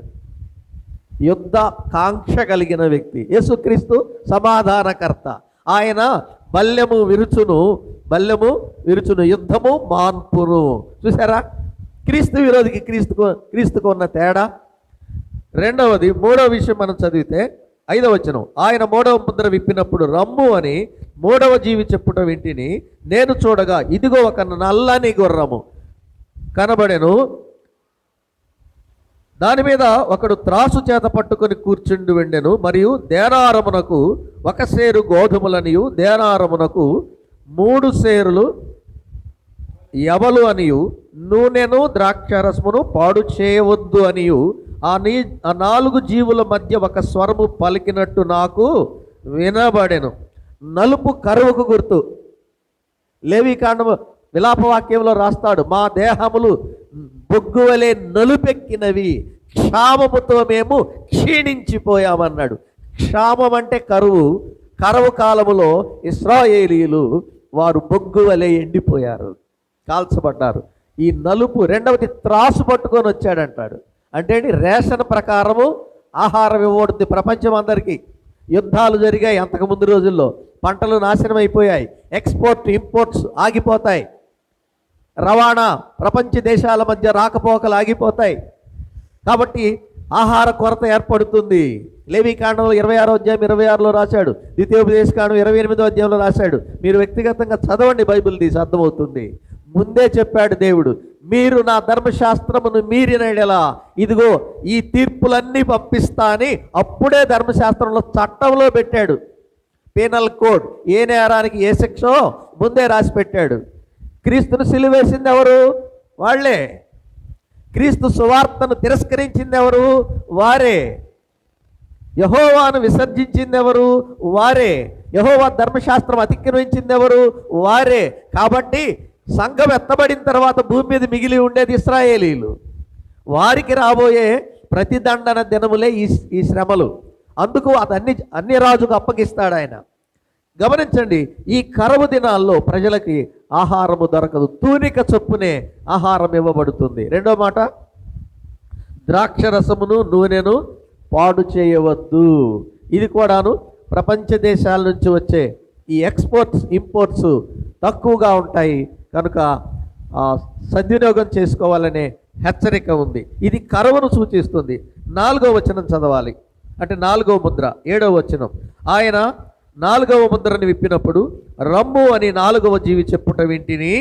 యుద్ధ కాంక్ష కలిగిన వ్యక్తి యేసుక్రీస్తు సమాధానకర్త. ఆయన బల్లెము విరుచును యుద్ధము మాన్పును. చూసారా క్రీస్తు విరోధికి క్రీస్తుకు ఉన్న తేడా. రెండవది 3వ విషయం మనం చదివితే 5వ వచనం, ఆయన 3వ ముద్ర విప్పినప్పుడు రమ్ము అని 3వ జీవి చెప్పుట వింటిని. నేను చూడగా ఇదిగో ఒక నల్లని గుర్రము కనబడెను. దాని మీద ఒకడు త్రాసు చేత పట్టుకొని కూర్చుండి వెండెను. మరియు దేనారమునకు 1 సేరు గోధుమలనియు దేనారమునకు 3 సేరులు యవలు అనియు నూనెను ద్రాక్షారసమును పాడు చేయవద్దు అనియు ఆ 4 జీవుల మధ్య ఒక స్వరము పలికినట్టు నాకు వినబడెను. నలుపు కరువుకు గుర్తు. లేవీకాండము విలాపవాక్యంలో రాస్తాడు, మా దేహములు బొగ్గువలే నలుపెక్కినవి, క్షామముతో మేము క్షీణించిపోయామన్నాడు. క్షామం అంటే కరువు. కరువు కాలములో ఇశ్రాయేలీయులు వారు బొగ్గువలే ఎండిపోయారు, కాల్చబడ్డారు. ఈ నలుపు. రెండవది త్రాసు పట్టుకొని వచ్చాడంటాడు. అంటే రేషన్ ప్రకారము ఆహారం ఇవ్వబడుతుంది ప్రపంచం అందరికీ. యుద్ధాలు జరిగాయి అంతకుముందు రోజుల్లో, పంటలు నాశనం అయిపోయాయి, ఎక్స్పోర్ట్ ఇంపోర్ట్స్ ఆగిపోతాయి, రవాణా ప్రపంచ దేశాల మధ్య రాకపోకలు ఆగిపోతాయి. కాబట్టి ఆహార కొరత ఏర్పడుతుంది. లేవీకాండంలో 26వ అధ్యాయం 26లో రాశాడు. ద్వితీయోపదేశకాండం 28వ అధ్యాయంలో రాశాడు. మీరు వ్యక్తిగతంగా చదవండి, బైబిల్ తీసి అర్థమవుతుంది. ముందే చెప్పాడు దేవుడు, మీరు నా ధర్మశాస్త్రమును మీరినలా ఇదిగో ఈ తీర్పులన్నీ పంపిస్తా అని అప్పుడే ధర్మశాస్త్రంలో చట్టంలో పెట్టాడు. పీనల్ కోడ్, ఏ నేరానికి ఏ శిక్షో ముందే రాసి పెట్టాడు. క్రీస్తును సిలువేసింది ఎవరు? వాళ్ళే. క్రీస్తు సువార్తను తిరస్కరించింది ఎవరు? వారే. యెహోవాను విసర్జించింది ఎవరు? వారే. యెహోవా ధర్మశాస్త్రం అతిక్రమించింది ఎవరు? వారే. కాబట్టి సంఘం ఎత్తబడిన తర్వాత భూమి మీద మిగిలి ఉండేది ఇశ్రాయేలీలు. వారికి రాబోయే ప్రతిదండన దినములే ఈ శ్రమలు. అందుకు అన్ని రాజుకు అప్పగిస్తాడు ఆయన. గమనించండి, ఈ కరువు దినాల్లో ప్రజలకి ఆహారము దొరకదు. తూనిక చొప్పునే ఆహారం ఇవ్వబడుతుంది. రెండో మాట, ద్రాక్షరసమును నూనెను పాడు చేయవద్దు. ఇది కూడాను ప్రపంచ దేశాల నుంచి వచ్చే ఈ ఎక్స్పోర్ట్స్ ఇంపోర్ట్స్ తక్కువగా ఉంటాయి కనుక సద్వినియోగం చేసుకోవాలనే హెచ్చరిక ఉంది. ఇది కరువును సూచిస్తుంది. 4వ వచనం చదవాలి. అంటే 4వ ముద్ర 7వ వచనం, ఆయన 4వ ముద్రని విప్పినప్పుడు రమ్ము అని 4వ జీవి చెప్పుట వింటిని.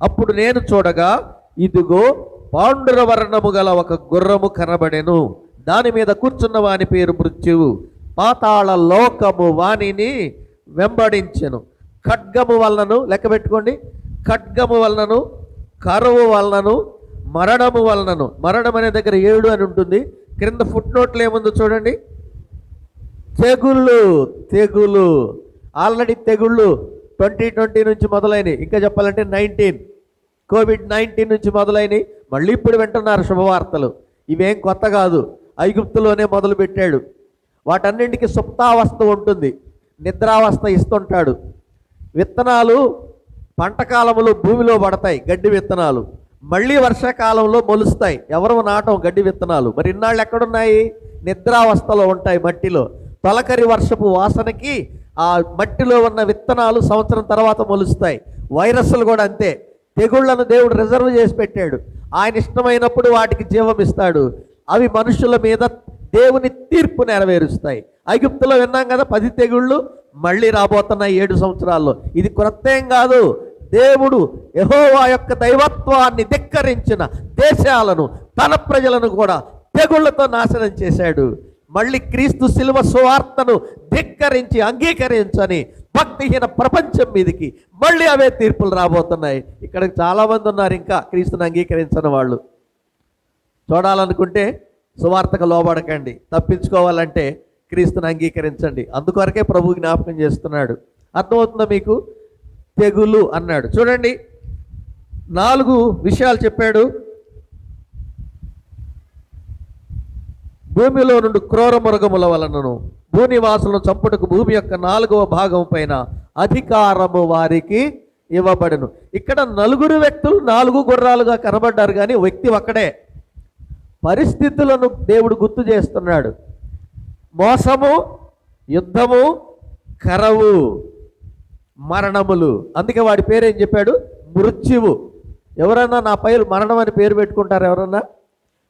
అప్పుడు నేను చూడగా ఇదిగో పాండుర వర్ణము గల ఒక గుర్రము కనబడెను. దాని మీద కూర్చున్న వాని పేరు మృత్యువు. పాతాళ లోకము వానిని వెంబడించెను. ఖడ్గము వలనను, లెక్క పెట్టుకోండి, ఖడ్గము వలనను, కరువు వలనను, మరణము వలనను. మరణం అనే దగ్గర 7 అని ఉంటుంది. క్రింద ఫుట్ నోట్లు ఏముందో చూడండి. తెగుళ్ళు. ఆల్రెడీ తెగుళ్ళు 2020 నుంచి మొదలైనవి. ఇంకా చెప్పాలంటే కోవిడ్-19 నుంచి మొదలైనవి. మళ్ళీ ఇప్పుడు వింటున్నారు శుభవార్తలు. ఇవేం కొత్త కాదు, ఐగుప్తులోనే మొదలుపెట్టాడు. వాటన్నింటికి సుప్తావస్థ ఉంటుంది, నిద్రావస్థ ఇస్తుంటాడు. విత్తనాలు పంట కాలంలో భూమిలో పడతాయి, గడ్డి విత్తనాలు. మళ్ళీ వర్షాకాలంలో మొలుస్తాయి. ఎవరు నాటం గడ్డి విత్తనాలు. మరి ఇన్నాళ్ళు ఎక్కడున్నాయి? నిద్రావస్థలో ఉంటాయి, మట్టిలో. తొలకరి వర్షపు వాసనకి ఆ మట్టిలో ఉన్న విత్తనాలు సంవత్సరం తర్వాత మొలుస్తాయి. వైరస్లు కూడా అంతే. తెగుళ్లను దేవుడు రిజర్వ్ చేసి పెట్టాడు. ఆయన ఇష్టమైనప్పుడు వాటికి జీవం ఇస్తాడు. అవి మనుషుల మీద దేవుని తీర్పు నెరవేరుస్తాయి. ఐగుప్తులో విన్నాం కదా 10 తెగుళ్ళు, మళ్ళీ రాబోతున్నాయి 7 సంవత్సరాల్లో. ఇది కొత్త ఏం కాదు. దేవుడు యెహోవా యొక్క దైవత్వాన్ని ధిక్కరించిన దేశాలను, తన ప్రజలను కూడా తెగుళ్లతో నాశనం చేశాడు. మళ్ళీ క్రీస్తు శిలువ సువార్తను ధిక్కరించి అంగీకరించని భక్తిహీన ప్రపంచం మీదకి మళ్ళీ అవే తీర్పులు రాబోతున్నాయి. ఇక్కడ చాలామంది ఉన్నారు ఇంకా క్రీస్తుని అంగీకరించని వాళ్ళు. చూడాలనుకుంటే సువార్తకు లోబడకండి. తప్పించుకోవాలంటే క్రీస్తుని అంగీకరించండి. అందుకొరకే ప్రభు జ్ఞాపకం చేస్తున్నాడు. అర్థమవుతుందా మీకు? తెగులు అన్నాడు. చూడండి, 4 విషయాలు చెప్పాడు. భూమిలో నుండి క్రూర మృగముల వలనను భూనివాసులను చంపుటకు భూమి యొక్క 4వ భాగం పైన అధికారము వారికి ఇవ్వబడను. ఇక్కడ 4 వ్యక్తులు 4 గుర్రాలుగా కనబడ్డారు, కానీ వ్యక్తి ఒక్కడే. పరిస్థితులను దేవుడు గుర్తు చేస్తున్నాడు. మోసము, యుద్ధము, కరవు, మరణములు. అందుకే వాడి పేరు ఏం చెప్పాడు? మృత్యువు. ఎవరన్నా నా పేరు మరణం అని పేరు పెట్టుకుంటారు ఎవరన్నా?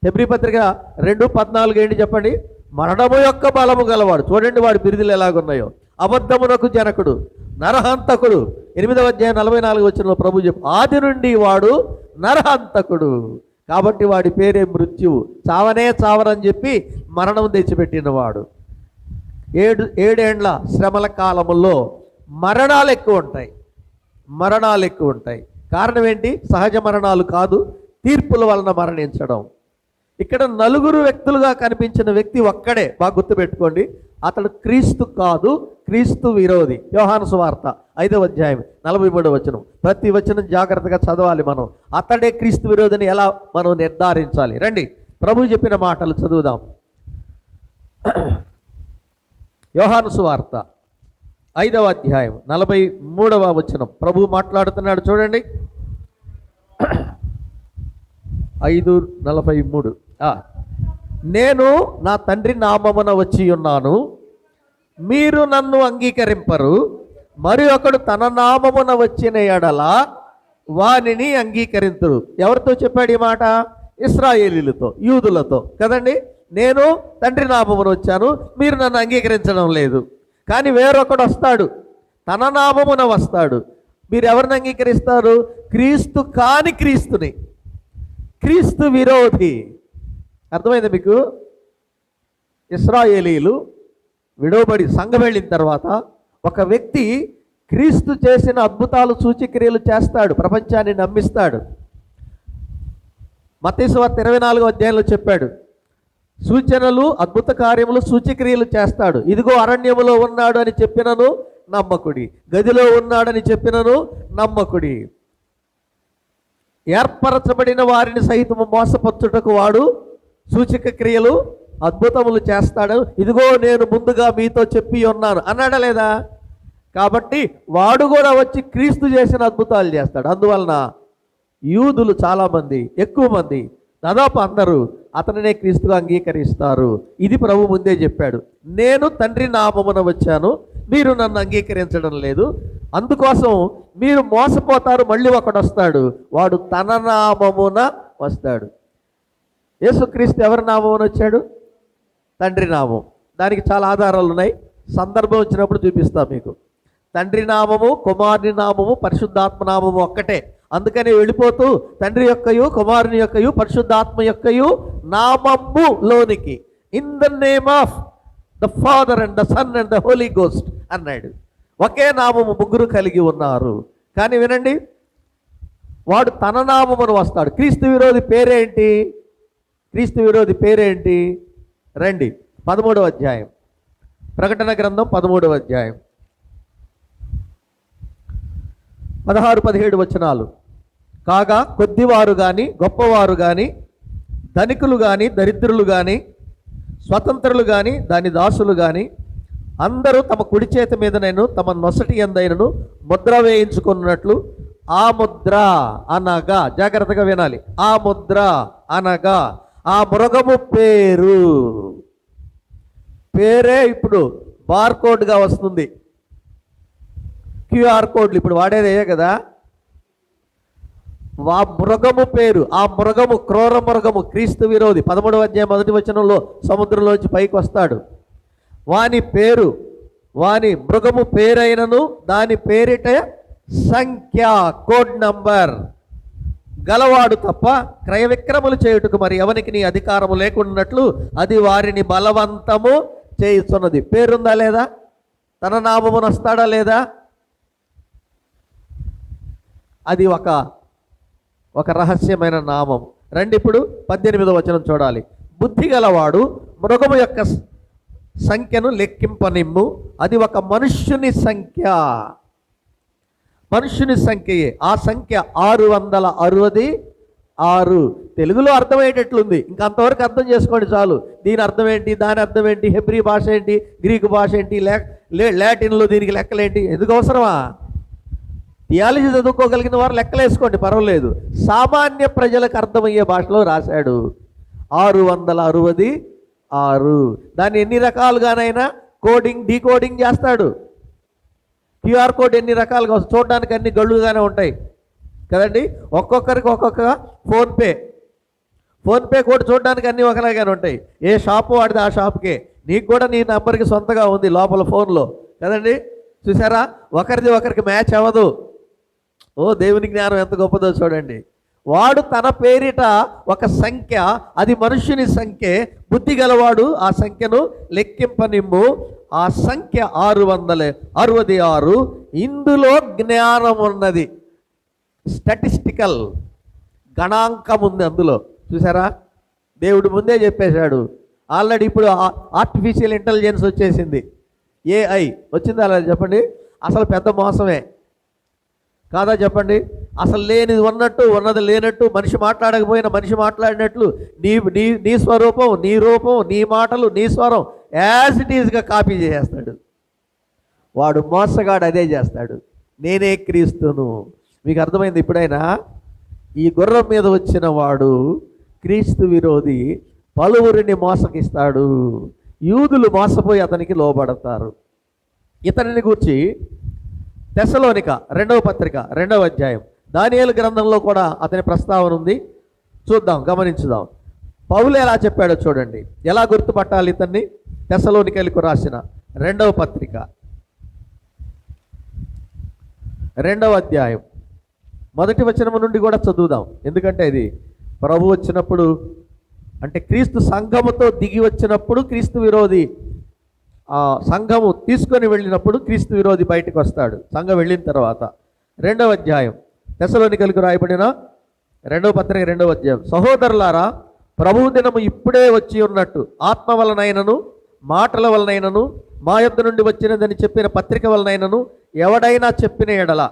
హెబ్రీ పత్రిక 2:14 ఏంటి చెప్పండి? మరణము యొక్క బలము గలవాడు. చూడండి వాడి బిరుదులు ఎలాగున్నాయో. అబద్ధమునకు జనకుడు, నరహంతకుడు. 8వ అధ్యాయం 44 వచనంలో ప్రభు చెప్పు, ఆది నుండి వాడు నరహంతకుడు. కాబట్టి వాడి పేరే మృత్యువు. చావనే చావరని చెప్పి మరణం తెచ్చిపెట్టినవాడు. 7 శ్రమల కాలములో మరణాలు ఎక్కువ ఉంటాయి. కారణం ఏంటి? సహజ మరణాలు కాదు, తీర్పుల వలన మరణించడం. ఇక్కడ 4 వ్యక్తులుగా కనిపించిన వ్యక్తి ఒక్కడే. బాగా గుర్తుపెట్టుకోండి, అతడు క్రీస్తు కాదు, క్రీస్తు విరోధి. యోహాను సువార్త 5వ అధ్యాయం 43వ వచనం. ప్రతి వచనం జాగ్రత్తగా చదవాలి మనం. అతడే క్రీస్తు విరోధిని ఎలా మనం నిర్ధారించాలి? రండి ప్రభు చెప్పిన మాటలు చదువుదాం. యోహాను సువార్త 5వ అధ్యాయం 43వ వచనం. ప్రభు మాట్లాడుతున్నాడు చూడండి. 5:43. నేను నా తండ్రి నామమున వచ్చి ఉన్నాను, మీరు నన్ను అంగీకరింపరు. మరి ఒకడు తన నామమున వచ్చిన ఎడల వానిని అంగీకరింతురు. ఎవరితో చెప్పాడు ఈ మాట? ఇశ్రాయేలీలతో, యూదులతో కదండి. నేను తండ్రి నామమున వచ్చాను, మీరు నన్ను అంగీకరించడం లేదు. కానీ వేరొకడు వస్తాడు, తన నామమున వస్తాడు. మీరు ఎవరిని అంగీకరిస్తారు? క్రీస్తు కాని క్రీస్తుని, క్రీస్తు విరోధి. అర్థమైంది మీకు? ఇశ్రాయేలీలు విడవబడి సంఘం వెళ్ళిన తర్వాత ఒక వ్యక్తి క్రీస్తు చేసిన అద్భుతాలు సూచక్రియలు చేస్తాడు, ప్రపంచాన్ని నమ్మిస్తాడు. మత్తయి సువార్త 24వ అధ్యాయంలో చెప్పాడు, సూచనలు అద్భుత కార్యములు సూచక్రియలు చేస్తాడు. ఇదిగో అరణ్యములో ఉన్నాడు అని చెప్పినను నమ్మకుడి, గదిలో ఉన్నాడని చెప్పినను నమ్మకుడి. ఏర్పరచబడిన వారిని సైతము మోసపరచుటకు వాడు సూచక క్రియలు అద్భుతములు చేస్తాడు. ఇదిగో నేను ముందుగా మీతో చెప్పి ఉన్నాను అన్నాడా లేదా? కాబట్టి వాడు కూడా వచ్చి క్రీస్తు చేసిన అద్భుతాలు చేస్తాడు. అందువలన యూదులు చాలామంది, ఎక్కువ మంది, దాదాపు అందరూ అతనినే క్రీస్తుగా అంగీకరిస్తారు. ఇది ప్రభు ముందే చెప్పాడు, నేను తండ్రి నామమున వచ్చాను, మీరు నన్ను అంగీకరించడం లేదు, అందుకోసం మీరు మోసపోతారు. మళ్ళీ ఒకడు వస్తాడు, వాడు తన నామమున వస్తాడు. యేసుక్రీస్తు ఎవరి నామమున వచ్చాడు? తండ్రి నామం. దానికి చాలా ఆధారాలు ఉన్నాయి, సందర్భం వచ్చినప్పుడు చూపిస్తాం మీకు. తండ్రి నామము, కుమారుని నామము, పరిశుద్ధాత్మ నామము ఒక్కటే. అందుకని వెళ్ళిపోతూ తండ్రి యొక్కయు, కుమారుని యొక్కయు, పరిశుద్ధాత్మ యొక్కయు నామములోనికి, in the name of the father and the son and the holy ghost అన్నాడు. ఒకే నామము ముగ్గురు కలిగి ఉన్నారు. కానీ వినండి, వాడు తన నామమును వస్తాడు. క్రీస్తు విరోధి పేరేంటి? క్రీస్తు విరోధి పేరేంటి? రండి 13వ అధ్యాయం, ప్రకటన గ్రంథం 13వ అధ్యాయం 16-17 వచనాలు. కాగా కొద్దివారు కానీ, గొప్పవారు కానీ, ధనికులు కానీ, దరిద్రులు కానీ, స్వతంత్రులు కానీ, దాని దాసులు కానీ, అందరూ తమ కుడి చేతి మీదనైనా తమ నొసటి ఎందైనను ముద్ర వేయించుకున్నట్లు, ఆ ముద్ర అనగా, జాగ్రత్తగా వినాలి, ఆ ముద్ర అనగా ఆ మృగము పేరే ఇప్పుడు బార్కోడ్గా వస్తుంది. క్యూఆర్ కోడ్లు ఇప్పుడు వాడేదే కదా. ఆ మృగము పేరు, ఆ మృగము క్రూర మృగము, క్రీస్తు విరోధి. 13వ అధ్యాయం 1వ వచనంలో సముద్రంలోంచి పైకి వస్తాడు. వాని పేరు, వాని మృగము పేరైనను దాని పేరిట సంఖ్య, కోడ్ నంబర్ గలవాడు తప్ప క్రయ విక్రములు చేయుటకు మరి ఎవరికి నీ అధికారము లేకున్నట్లు అది వారిని బలవంతము చేయిస్తున్నది. పేరుందా లేదా? తన నామమున వస్తాడా లేదా? అది ఒక రహస్యమైన నామం. రండి ఇప్పుడు 18వ వచనం చూడాలి. బుద్ధి గలవాడు మృగము యొక్క సంఖ్యను లెక్కింపనిమ్ము, అది ఒక మనుష్యుని సంఖ్య, మనుష్యుని సంఖ్యయే. ఆ సంఖ్య 666. తెలుగులో అర్థమయ్యేటట్లుంది, ఇంకా అంతవరకు అర్థం చేసుకోండి చాలు. దీని అర్థం ఏంటి, దాని అర్థం ఏంటి, హెబ్రీ భాష ఏంటి, గ్రీకు భాష ఏంటి, లాటిన్లో దీనికి లెక్కలేంటి, ఎందుకు అవసరమా? థియాలజీ చదువుకోగలిగిన వారు లెక్కలేసుకోండి, పర్వాలేదు. సామాన్య ప్రజలకు అర్థమయ్యే భాషలో రాశాడు 666. దాన్ని ఎన్ని రకాలుగానైనా కోడింగ్, డీకోడింగ్ చేస్తాడు. క్యూఆర్ కోడ్ ఎన్ని రకాలుగా చూడడానికి అన్ని గళ్ళుగానే ఉంటాయి కదండి. ఒక్కొక్కరికి ఒక్కొక్క ఫోన్పే కోడ్ చూడడానికి అన్నీ ఒకలాగానే ఉంటాయి. ఏ షాపు వాడితే ఆ షాపుకే. నీకు కూడా నీ నెంబర్కి సొంతగా ఉంది లోపల ఫోన్లో కదండి. చూసారా, ఒకరిది ఒకరికి మ్యాచ్ అవ్వదు. ఓ దేవుని జ్ఞానం ఎంత గొప్పదో చూడండి. వాడు తన పేరిట ఒక సంఖ్య, అది మనుష్యుని సంఖ్య, బుద్ధి గలవాడు ఆ సంఖ్యను లెక్కింపనిమ్ము. ఆ సంఖ్య 666. ఇందులో జ్ఞానం ఉన్నది. స్టాటిస్టికల్ గణాంకం ఉంది అందులో. చూసారా, దేవుడు ముందే చెప్పేశాడు. ఆల్రెడీ ఇప్పుడు ఆర్టిఫిషియల్ ఇంటెలిజెన్స్ వచ్చేసింది, ఏఐ వచ్చింది. అలా చెప్పండి, అసలు పెద్ద మోసమే కాదా చెప్పండి. అసలు లేనిది ఉన్నట్టు, ఉన్నది లేనట్టు, మనిషి మాట్లాడకపోయినా మనిషి మాట్లాడినట్లు నీ నీ నీ స్వరూపం, నీ రూపం, నీ మాటలు, నీ స్వరం యాజ్ ఇట్ ఈజ్గా కాపీ చేసేస్తాడు వాడు. మోసగాడు అదే చేస్తాడు. నేనే క్రీస్తును. మీకు అర్థమైంది ఇప్పుడైనా? ఈ గుర్రం మీద వచ్చిన వాడు క్రీస్తు విరోధి, పలువురిని మోసగిస్తాడు. యూదులు మోసపోయి అతనికి లోబడతారు. ఇతనిని గూర్చి తెస్సలోనిక 2వ పత్రిక 2వ అధ్యాయం, దానియేలు గ్రంథంలో కూడా అతని ప్రస్తావన ఉంది. చూద్దాం, గమనించుదాం. పౌలు ఎలా చెప్పాడో చూడండి. ఎలా గుర్తుపట్టాలి ఇతన్ని? తెస్సలోనికలకు రాసిన 2వ పత్రిక 2వ అధ్యాయం 1వ వచనం నుండి కూడా చదువుదాం. ఎందుకంటే ఇది ప్రభు వచ్చినప్పుడు, అంటే క్రీస్తు సంఘముతో దిగి వచ్చినప్పుడు క్రీస్తు విరోధి, సంఘము తీసుకొని వెళ్ళినప్పుడు క్రీస్తు విరోధి బయటకు వస్తాడు. సంఘం వెళ్ళిన తర్వాత 2వ అధ్యాయం, తెస్సలోనికలకు రాయబడిన 2వ పత్రిక 2వ అధ్యాయం. సహోదరులారా, ప్రభువు దినము ఇప్పుడే వచ్చి ఉన్నట్టు ఆత్మ వలనైనను మాటల వలనైనను మా యొద్ద నుండి వచ్చినదని చెప్పిన పత్రిక వలనైనను ఎవడైనా చెప్పిన ఎడల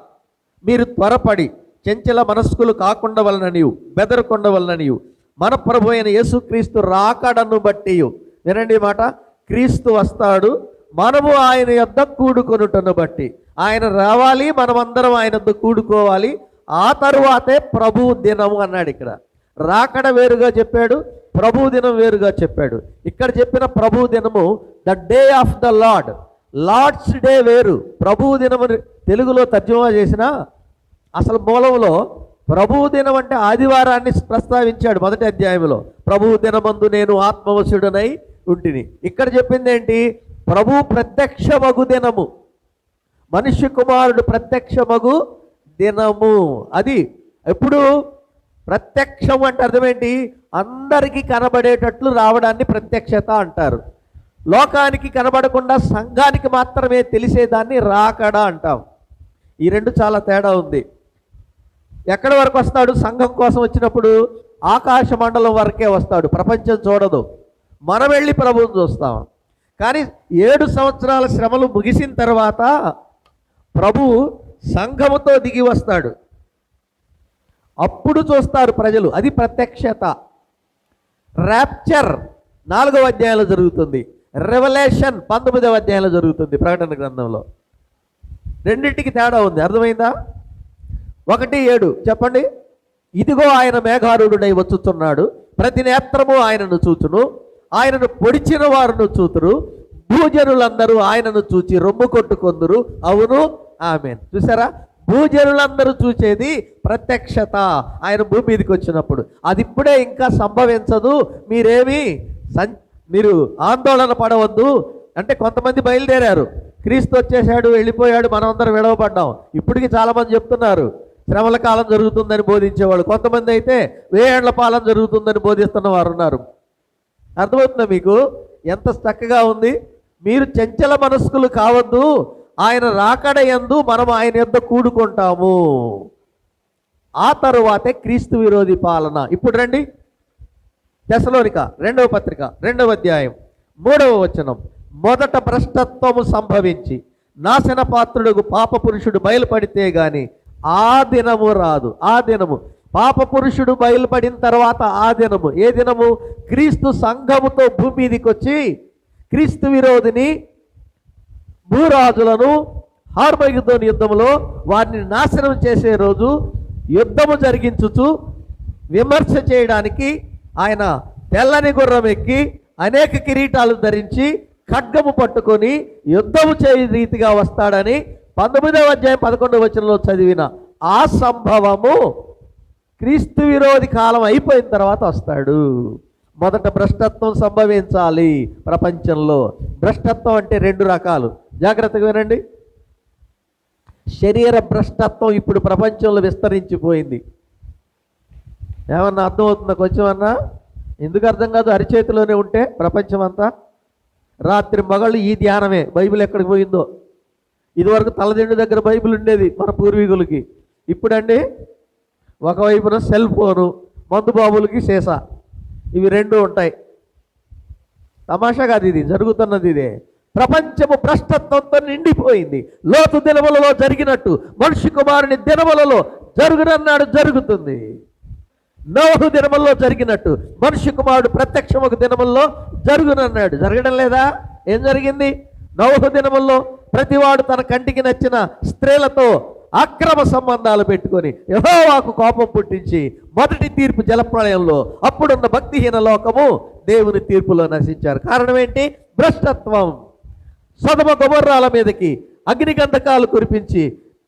మీరు త్వరపడి చెంచల మనస్కులు కాకుండా వలననియు బెదరకొండ వలననియు మన ప్రభు అయిన యేసుక్రీస్తు రాకడను బట్టి, వినండి మాట, క్రీస్తు వస్తాడు, మనము ఆయన యొద్ద కూడుకొనుటను బట్టి. ఆయన రావాలి, మనమందరం ఆయన యొద్ద కూడుకోవాలి. ఆ తరువాతే ప్రభు దినము అన్నాడు. ఇక్కడ రాకడ వేరుగా చెప్పాడు, ప్రభు దినం వేరుగా చెప్పాడు. ఇక్కడ చెప్పిన ప్రభు దినము the day of the Lord, Lord's day వేరు. ప్రభు దినము తెలుగులో తర్జుమా చేసిన అసలు మూలంలో ప్రభు దినం అంటే ఆదివారాన్ని ప్రస్తావించాడు 1వ అధ్యాయంలో. ప్రభు దినమందు నేను ఆత్మవశుడనై ఉంటిని. ఇక్కడ చెప్పింది ఏంటి? ప్రభు ప్రత్యక్షమగు దినము, మనుష్య కుమారుడు ప్రత్యక్షమగు దినము. అది ఎప్పుడు ప్రత్యక్షం అంటే అర్థమేంటి? అందరికీ కనబడేటట్లు రావడాన్ని ప్రత్యక్షత అంటారు. లోకానికి కనబడకుండా సంఘానికి మాత్రమే తెలిసేదాన్ని రాకడా అంటాం. ఈ రెండు చాలా తేడా ఉంది. ఎక్కడి వరకు వస్తాడు? సంఘం కోసం వచ్చినప్పుడు ఆకాశ మండలం వరకే వస్తాడు, ప్రపంచం చూడదు. మనం వెళ్ళి ప్రభువుని చూస్తాం. కానీ 7 సంవత్సరాల శ్రమలు ముగిసిన తర్వాత ప్రభువు సంఘముతో దిగి వస్తాడు. అప్పుడు చూస్తారు ప్రజలు. అది ప్రత్యక్షత. ర్యాప్చర్ 4వ అధ్యాయంలో జరుగుతుంది. రెవల్యూషన్ 19వ అధ్యాయంలో జరుగుతుంది. ప్రకటన గ్రంథంలో రెండింటికి తేడా ఉంది. అర్థమైందా? 1:7 చెప్పండి. ఇదిగో ఆయన మేఘారూఢుడై వచ్చుతున్నాడు, ప్రతి నేత్రము ఆయనను చూచును, ఆయనను పొడిచిన వారును చూతురు, భూజనులందరూ ఆయనను చూచి రొమ్ము కొట్టుకొందురు. అవును, ఆమేన్. చూసారా, భూజనులందరూ చూచేది ప్రత్యక్షత. ఆయన భూమి మీదకి వచ్చినప్పుడు. అది ఇప్పుడే ఇంకా సంభవించదు. మీరు ఆందోళన పడవద్దు. అంటే కొంతమంది బయలుదేరారు, క్రీస్తు వచ్చేసాడు, వెళ్ళిపోయాడు, మనం అందరం విడవబడ్డాం. ఇప్పటికీ చాలామంది చెప్తున్నారు శ్రమల కాలం జరుగుతుందని బోధించేవాళ్ళు. కొంతమంది అయితే 1000 ఏళ్ల పాలన జరుగుతుందని బోధిస్తున్న వారు ఉన్నారు. అర్థమవుతుందా మీకు? ఎంత చక్కగా ఉంది. మీరు చంచల మనస్కులు కావద్దు, ఆయన రాకడ యందు మనం ఆయన యొద్ద కూడుకుంటాము. ఆ తరువాతే క్రీస్తు విరోధి పాలన. ఇప్పుడు రండి, తెస్సలోనిక 2వ పత్రిక 2వ అధ్యాయం 3వ వచనం. మొదట భ్రష్టత్వము సంభవించి నాశన పాత్రుడుకు పాప పురుషుడు బయలుపడితే గాని ఆ దినము రాదు. ఆ దినము పాప పురుషుడు బయలుపడిన తర్వాత ఆ దినము. ఏ దినము? క్రీస్తు సంఘముతో భూమి మీదకి వచ్చి క్రీస్తు విరోధిని, భూరాజులను హార్మగిద్దోను యుద్ధంలో వారిని నాశనం చేసే రోజు యుద్ధము జరిగించుచు విమర్శ చేయడానికి ఆయన తెల్లని గుర్రం ఎక్కి అనేక కిరీటాలు ధరించి ఖడ్గము పట్టుకొని యుద్ధము చేయ రీతిగా వస్తాడని 19వ అధ్యాయం 11వ వచనంలో చదివిన ఆ సంభవము క్రీస్తు విరోధి కాలం అయిపోయిన తర్వాత వస్తాడు. మొదట భ్రష్టత్వం సంభవించాలి ప్రపంచంలో. భ్రష్టత్వం అంటే 2 రకాలు, జాగ్రత్తగా వినండి. శరీర భ్రష్టత్వం ఇప్పుడు ప్రపంచంలో విస్తరించిపోయింది. ఏమన్నా అర్థమవుతుందా కొంచెం అన్నా? ఎందుకు అర్థం కాదు? అరిచేతిలోనే ఉంటే ప్రపంచం అంతా. రాత్రి మగళ్ళు ఈ ధ్యానమే. బైబిల్ ఎక్కడికి పోయిందో. ఇదివరకు తలదిండు దగ్గర బైబిల్ ఉండేది మన పూర్వీకులకి. ఇప్పుడండి ఒకవైపున సెల్ ఫోను, మందు బాబులకి సీసా, ఇవి 2 ఉంటాయి. తమాషా కాదు, ఇది జరుగుతున్నది. ఇదే ప్రపంచము భ్రష్టత్వంతో నిండిపోయింది. లోతు దినములలో జరిగినట్టు మనిషి కుమారుని దినములలో జరుగునన్నాడు, జరుగుతుంది. నోహు దినముల్లో జరిగినట్టు మనిషి కుమారుడు ప్రత్యక్షము దినముల్లో జరుగునన్నాడు, జరగడం లేదా? ఏం జరిగింది? నోహు దినముల్లో ప్రతివాడు తన కంటికి నచ్చిన స్త్రీలతో అక్రమ సంబంధాలు పెట్టుకొని యెహోవాకు కోపం పుట్టించి మొదటి తీర్పు జలప్రళయంలో అప్పుడున్న భక్తిహీన లోకము దేవుని తీర్పులో నశించారు. కారణం ఏంటి? భ్రష్టత్వం. సొదొమ గొమొర్రాల మీదకి అగ్నిగంధకాలు కురిపించి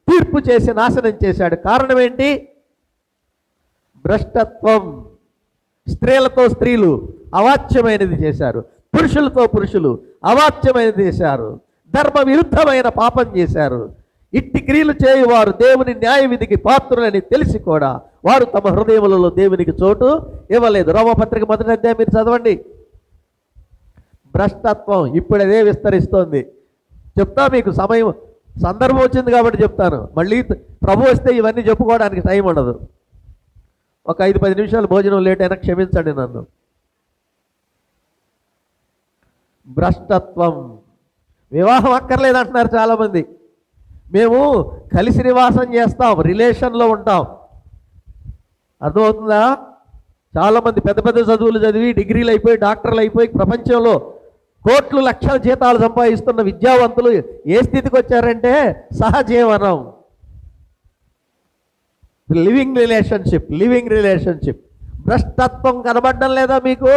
తీర్పు చేసి నాశనం చేశాడు. కారణం ఏంటి? భ్రష్టత్వం. స్త్రీలతో స్త్రీలు అవాచ్యమైనది చేశారు, పురుషులతో పురుషులు అవాచ్యమైనది చేశారు, ధర్మ విరుద్ధమైన పాపం చేశారు. ఇట్టి క్రియలు చేయువారు దేవుని న్యాయ విధికి పాత్రులని తెలిసి కూడా వారు తమ హృదయములలో దేవునికి చోటు ఇవ్వలేదు. రోమపత్రిక 1వ అధ్యాయం మీరు చదవండి. భ్రష్టత్వం ఇప్పుడు అదే విస్తరిస్తోంది. చెప్తా మీకు, సమయం సందర్భం వచ్చింది కాబట్టి చెప్తాను. మళ్ళీ ప్రభు వస్తే ఇవన్నీ చెప్పుకోవడానికి టైం ఉండదు. ఒక 5-10 నిమిషాలు భోజనం లేట్ అయినా క్షమించండి నన్ను. భ్రష్టత్వం. వివాహం అక్కర్లేదంటున్నారు చాలామంది. మేము కలిసి నివాసం చేస్తాం, రిలేషన్లో ఉంటాం. అర్థమవుతుందా? చాలామంది పెద్ద పెద్ద చదువులు చదివి డిగ్రీలు అయిపోయి డాక్టర్లు అయిపోయి ప్రపంచంలో కోట్లు లక్షల జీతాలు సంపాదిస్తున్న విద్యావంతులు ఏ స్థితికి వచ్చారంటే సహజీవనం, లివింగ్ రిలేషన్షిప్. భ్రష్టత్వం కనబడడం లేదా మీకు?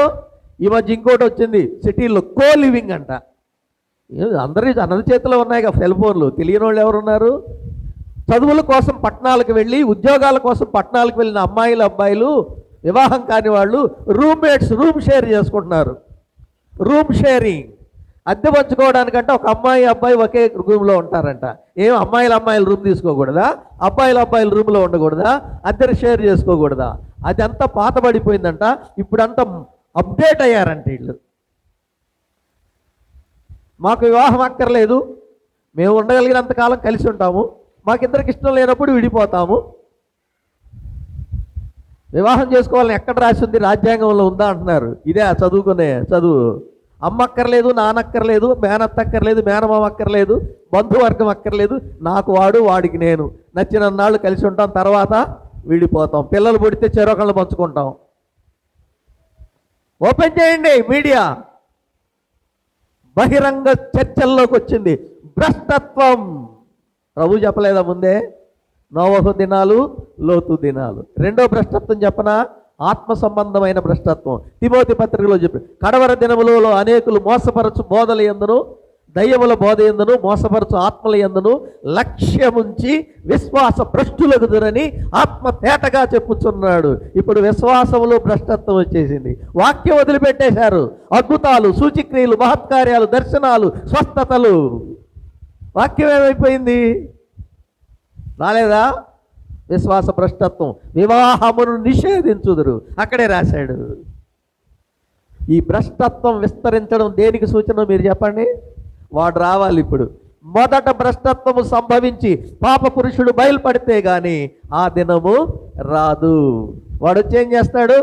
ఈ మధ్య ఇంకోటి వచ్చింది సిటీలో, కో లివింగ్ అంట. అందరి చేతిలో ఉన్నాయి కదా సెల్ ఫోన్లు. తెలియని వాళ్ళు ఎవరున్నారు? చదువుల కోసం పట్టణాలకు వెళ్ళి, ఉద్యోగాల కోసం పట్టణాలకు వెళ్ళిన అమ్మాయిలు అబ్బాయిలు, వివాహం కాని వాళ్ళు రూమ్మేట్స్, రూమ్ షేర్ చేసుకుంటున్నారు. Room sharing. అద్దె పంచుకోవడానికంటే ఒక అమ్మాయి అబ్బాయి ఒకే రూమ్లో ఉంటారంట. ఏం అమ్మాయిలు రూమ్ తీసుకోకూడదా? అబ్బాయిలు రూమ్లో ఉండకూడదా? అద్దెను షేర్ చేసుకోకూడదా? అది అంతా పాతబడిపోయిందంట. ఇప్పుడంతా అప్డేట్ అయ్యారంట వీళ్ళు. మాకు వివాహం అక్కర్లేదు, మేము ఉండగలిగినంతకాలం కలిసి ఉంటాము, మాకిద్దరికి ఇష్టం లేనప్పుడు విడిపోతాము. వివాహం చేసుకోవాలని ఎక్కడ రాసి ఉంది? రాజ్యాంగంలో ఉందా అంటున్నారు. ఇదే చదువుకునే చదువు. అమ్మ అక్కర్లేదు, నాన్నక్కర్లేదు, మేనత్త అక్కర్లేదు, మేనమామ అక్కర్లేదు, బంధువర్గం అక్కర్లేదు, నాకు వాడు, వాడికి నేను, నచ్చిన నాళ్ళు కలిసి ఉంటాం, తర్వాత విడిపోతాం. పిల్లలు పుడితే చెరొకళ్ళు పంచుకుంటాం. ఓపెన్ చేయండి మీడియా. బహిరంగ చర్చల్లోకి వచ్చింది భ్రష్టత్వం. ప్రభు చెప్పలేదా ముందే? నోవహు దినాలు, లోతు దినాలు. 2వ భ్రష్టత్వం చెప్పనా? ఆత్మ సంబంధమైన భ్రష్టత్వం. తిమోతి పత్రికలో చెప్పి, కడవర దినములలో అనేకులు మోసపరచు బోధల యందును, దయ్యముల బోధ యందును, మోసపరచు ఆత్మల యందును లక్ష్యముంచి విశ్వాస భ్రష్టులగుదురని ఆత్మ తేటగా చెప్పుచున్నాడు. ఇప్పుడు విశ్వాసములో భ్రష్టత్వం వచ్చేసింది. వాక్యం వదిలిపెట్టేశారు. అద్భుతాలు, సూచిక్రియలు, మహత్కార్యాలు, దర్శనాలు, స్వస్థతలు. వాక్యం ఏమైపోయింది? రాలేదా? విశ్వాస భ్రష్టత్వం. వివాహమును నిషేధించుదురు, అక్కడే రాశాడు. ఈ భ్రష్టత్వం విస్తరించడం దేనికి సూచన మీరు చెప్పండి? వాడు రావాలి ఇప్పుడు. మొదట భ్రష్టత్వము సంభవించి పాప పురుషుడు బయలుపడితే గాని ఆ దినము రాదు. వాడు వచ్చి ఏం చేస్తాడు?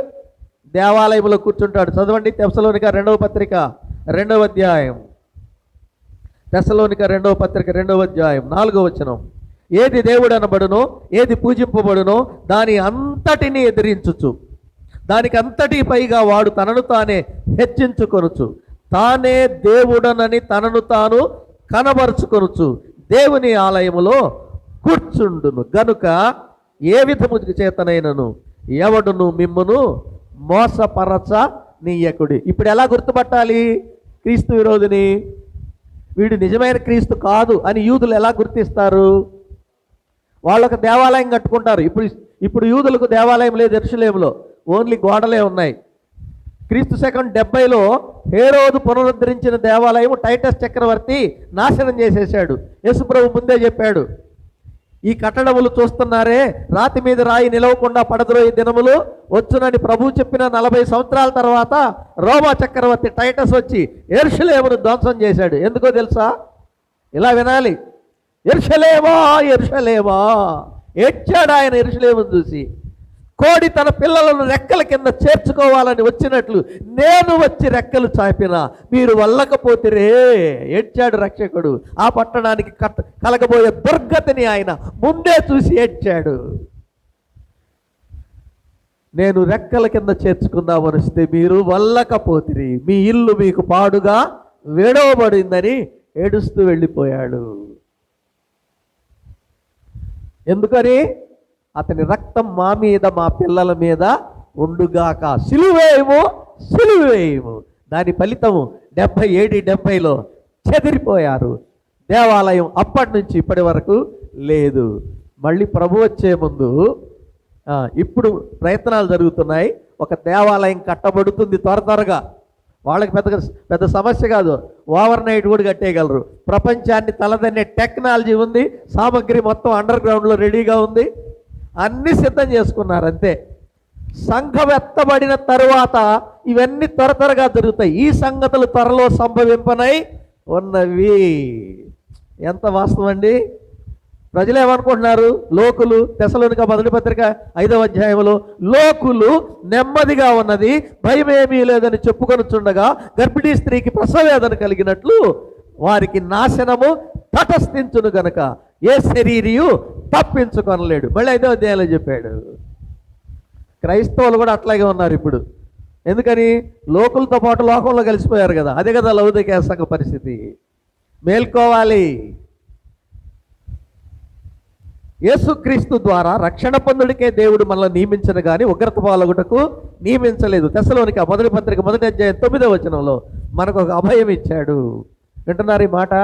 దేవాలయంలో కూర్చుంటాడు. చదవండి తెస్సలోనిక 2వ పత్రిక 2వ అధ్యాయం. తెస్సలోనిక 2వ పత్రిక 2వ అధ్యాయం 4వ వచనం. ఏది దేవుడు అనబడునో, ఏది పూజింపబడునో దాని అంతటిని ఎదిరించుచు, దానికి అంతటి పైగా వాడు తనను తానే హెచ్చించుకొనుచు, తానే దేవుడనని తనను తాను కనబరుచుకొనుచు దేవుని ఆలయములో కూర్చుండును గనుక ఏ విధము చేతనైనను ఎవడును మిమ్మును మోసపరచ నీయకుడి. ఇప్పుడు ఎలా గుర్తుపట్టాలి క్రీస్తు విరోధిని? వీడు నిజమైన క్రీస్తు కాదు అని యూదులు ఎలా గుర్తిస్తారు? వాళ్ళొక దేవాలయం కట్టుకుంటారు. ఇప్పుడు ఇప్పుడు యూదులకు దేవాలయం లేదు యెరూషలేములో, ఓన్లీ గోడలే ఉన్నాయి. క్రీస్తు శకం 70లో హేరోదు పునరుద్ధరించిన దేవాలయం టైటస్ చక్రవర్తి నాశనం చేసేశాడు. యేసుప్రభు ముందే చెప్పాడు, ఈ కట్టడములు చూస్తున్నారే, రాతి మీద రాయి నిలవకుండా పడద్రోయి దినములు వచ్చునని ప్రభు చెప్పిన 40 సంవత్సరాల తర్వాత రోమా చక్రవర్తి టైటస్ వచ్చి యెరూషలేమును ధ్వంసం చేశాడు. ఎందుకో తెలుసా? ఇలా వినాలి, యెరూషలేమా యెరూషలేమా, ఏడ్చాడు ఆయన యెరూషలేమును చూసి. కోడి తన పిల్లలను రెక్కల కింద చేర్చుకోవాలని వచ్చినట్లు నేను వచ్చి రెక్కలు చాపినా మీరు వల్లకపోతిరే, ఏడ్చాడు రక్షకుడు. ఆ పట్టణానికి కలగబోయే దుర్గతిని ఆయన ముందే చూసి ఏడ్చాడు. నేను రెక్కల కింద చేర్చుకుందామని వస్తే మీరు వల్లకపోతిరి, మీ ఇల్లు మీకు పాడుగా విడవబడిందని ఏడుస్తూ వెళ్ళిపోయాడు. ఎందుకని? అతని రక్తం మా మీద మా పిల్లల మీద ఉండుగాక, సిలువేయము సిలువేయము. దాని ఫలితము 70 చెదిరిపోయారు. దేవాలయం అప్పటి నుంచి ఇప్పటి వరకు లేదు. మళ్ళీ ప్రభు వచ్చే ముందు ఇప్పుడు ప్రయత్నాలు జరుగుతున్నాయి. ఒక దేవాలయం కట్టబడుతుంది త్వరగా. వాళ్ళకి పెద్ద సమస్య కాదు, ఓవర్ నైట్ కూడా కట్టేయగలరు. ప్రపంచాన్ని తలదన్నే టెక్నాలజీ ఉంది, సామగ్రి మొత్తం అండర్ గ్రౌండ్లో రెడీగా ఉంది, అన్నీ సిద్ధం చేసుకున్నారు. అంతే. సంఘం ఎత్తబడిన తరువాత ఇవన్నీ త్వరగా జరుగుతాయి. ఈ సంగతులు త్వరలో సంభవింపనై ఉన్నవి. ఎంత వాస్తవం అండి! ప్రజలు ఏమనుకుంటున్నారు? లోకులు, తెస్సలోనిక మొదటి పత్రిక 5వ అధ్యాయంలో, లోకులు నెమ్మదిగా ఉన్నది, భయమేమీ లేదని చెప్పుకొనుచుండగా గర్భిణీ స్త్రీకి ప్రసవేదన కలిగినట్లు వారికి నాశనము తటస్థించును గనక ఏ శరీరియు తప్పించుకొనలేడు. మళ్ళీ 5వ అధ్యాయంలో చెప్పాడు. క్రైస్తవులు కూడా అట్లాగే ఉన్నారు ఇప్పుడు. ఎందుకని? లోకులతో పాటు లోకంలో కలిసిపోయారు కదా. అదే కదా లౌదికీయ సంఘ పరిస్థితి. మేల్కోవాలి. యేసుక్రీస్తు ద్వారా రక్షణ పొందుడికే దేవుడు మనల్ని నియమించను కానీ ఉగ్రత పాలగుటకు నియమించలేదు. తెస్సలోనిక మొదటి పత్రిక 1వ అధ్యాయం 9వ వచనంలో మనకు ఒక అభయం ఇచ్చాడు. వింటున్నారు ఈ మాట?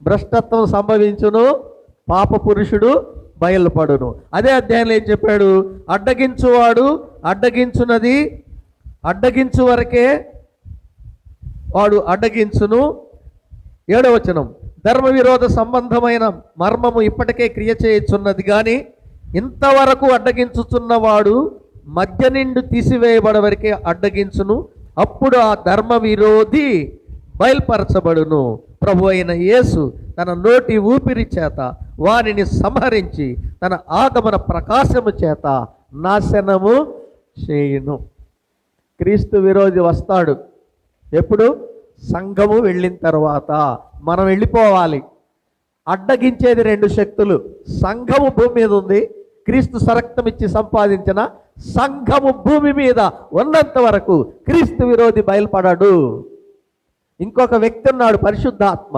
భ్రష్టత్వం సంభవించును, పాప పురుషుడు బయలుపడును. అదే అధ్యాయంలో ఏం చెప్పాడు? అడ్డగించువాడు అడ్డగించున్నది అడ్డగించు వరకే వాడు అడ్డగించును. 7వ వచనం, ధర్మ విరోధ సంబంధమైన మర్మము ఇప్పటికే క్రియ చేయుచున్నది కానీ ఇంతవరకు అడ్డగించుచున్నవాడు మధ్య నిండు తీసివేయబడ వరకే అడ్డగించును. అప్పుడు ఆ ధర్మ విరోధి బయల్పరచబడును. ప్రభు అయిన యేసు తన నోటి ఊపిరి చేత వానిని సంహరించి తన ఆగమన ప్రకాశము చేత నాశనము చేయును. క్రీస్తు విరోధి వస్తాడు. ఎప్పుడు? సంఘము వెళ్ళిన తర్వాత. మనం వెళ్ళిపోవాలి. అడ్డగించేది 2 శక్తులు. సంఘము భూమి మీద ఉంది, క్రీస్తు సరక్తం ఇచ్చి సంపాదించిన సంఘము భూమి మీద ఉన్నంత వరకు క్రీస్తు విరోధి బయలుపడాడు. ఇంకొక వ్యక్తి ఉన్నాడు, పరిశుద్ధాత్మ.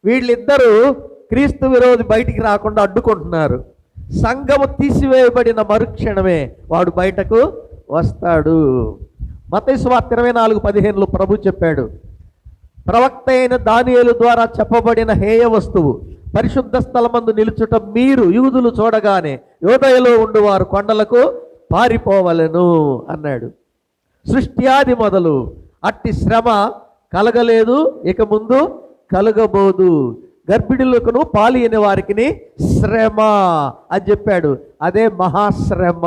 వీళ్ళిద్దరూ క్రీస్తు విరోధి బయటికి రాకుండా అడ్డుకుంటున్నారు. సంఘము తీసివేయబడిన మరుక్షణమే వాడు బయటకు వస్తాడు. మత్తయి సువార్త 24:15లో ప్రభు చెప్పాడు, ప్రవక్త అయిన దానియేలు ద్వారా చెప్పబడిన హేయ వస్తువు పరిశుద్ధ స్థలమందు నిలుచుట మీరు యూదులు చూడగానే యోదయలో ఉండువారు కొండలకు పారిపోవలెను అన్నాడు. సృష్ట్యాది మొదలు అట్టి శ్రమ కలగలేదు, ఇక ముందు కలగబోదు. గర్భిణులకును పాలియని వారికి శ్రమ అని చెప్పాడు. అదే మహాశ్రమ.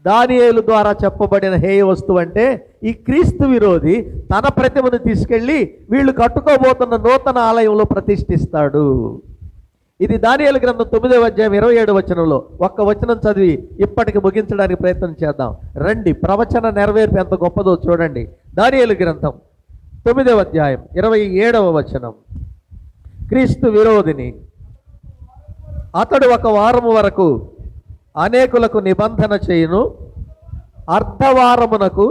దానియేలు ద్వారా చెప్పబడిన హేయ వస్తువు అంటే ఈ క్రీస్తు విరోధి తన ప్రతిమను తీసుకెళ్ళి వీళ్ళు కట్టుకోబోతున్న నూతన ఆలయంలో ప్రతిష్ఠిస్తాడు. ఇది దానియేలు గ్రంథం 9వ అధ్యాయం 27వ వచనంలో. ఒక్క వచనం చదివి ఇప్పటికి ముగించడానికి ప్రయత్నం చేద్దాం రండి. ప్రవచన నెరవేర్పు ఎంత గొప్పదో చూడండి. దానియేలు గ్రంథం 9వ అధ్యాయం 27వ వచనం. క్రీస్తు విరోధిని అతడు 1 వారము వరకు అనేకులకు నిబంధన చేయును, అర్ధవారమునకు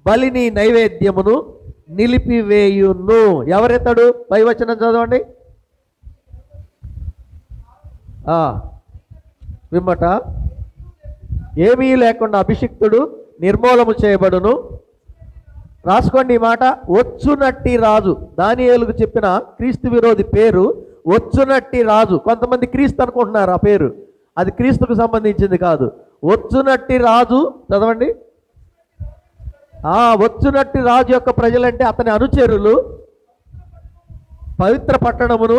బలిని నైవేద్యమును నిలిపివేయును. ఎవరెతడు? పై వచనం చదవండి. విమ్మట ఏమీ లేకుండా అభిషిక్తుడు నిర్మూలము చేయబడును. రాసుకోండి ఈ మాట. వచ్చునట్టి రాజు. దానియేలుకు చెప్పిన క్రీస్తు విరోధి పేరు వచ్చునట్టి రాజు. కొంతమంది క్రీస్తు అనుకుంటున్నారు ఆ పేరు. అది క్రీస్తుకు సంబంధించింది కాదు. వచ్చునట్టి రాజు, చదవండి. వచ్చునట్టి రాజు యొక్క ప్రజలంటే అతని అనుచరులు పవిత్ర పట్టణమును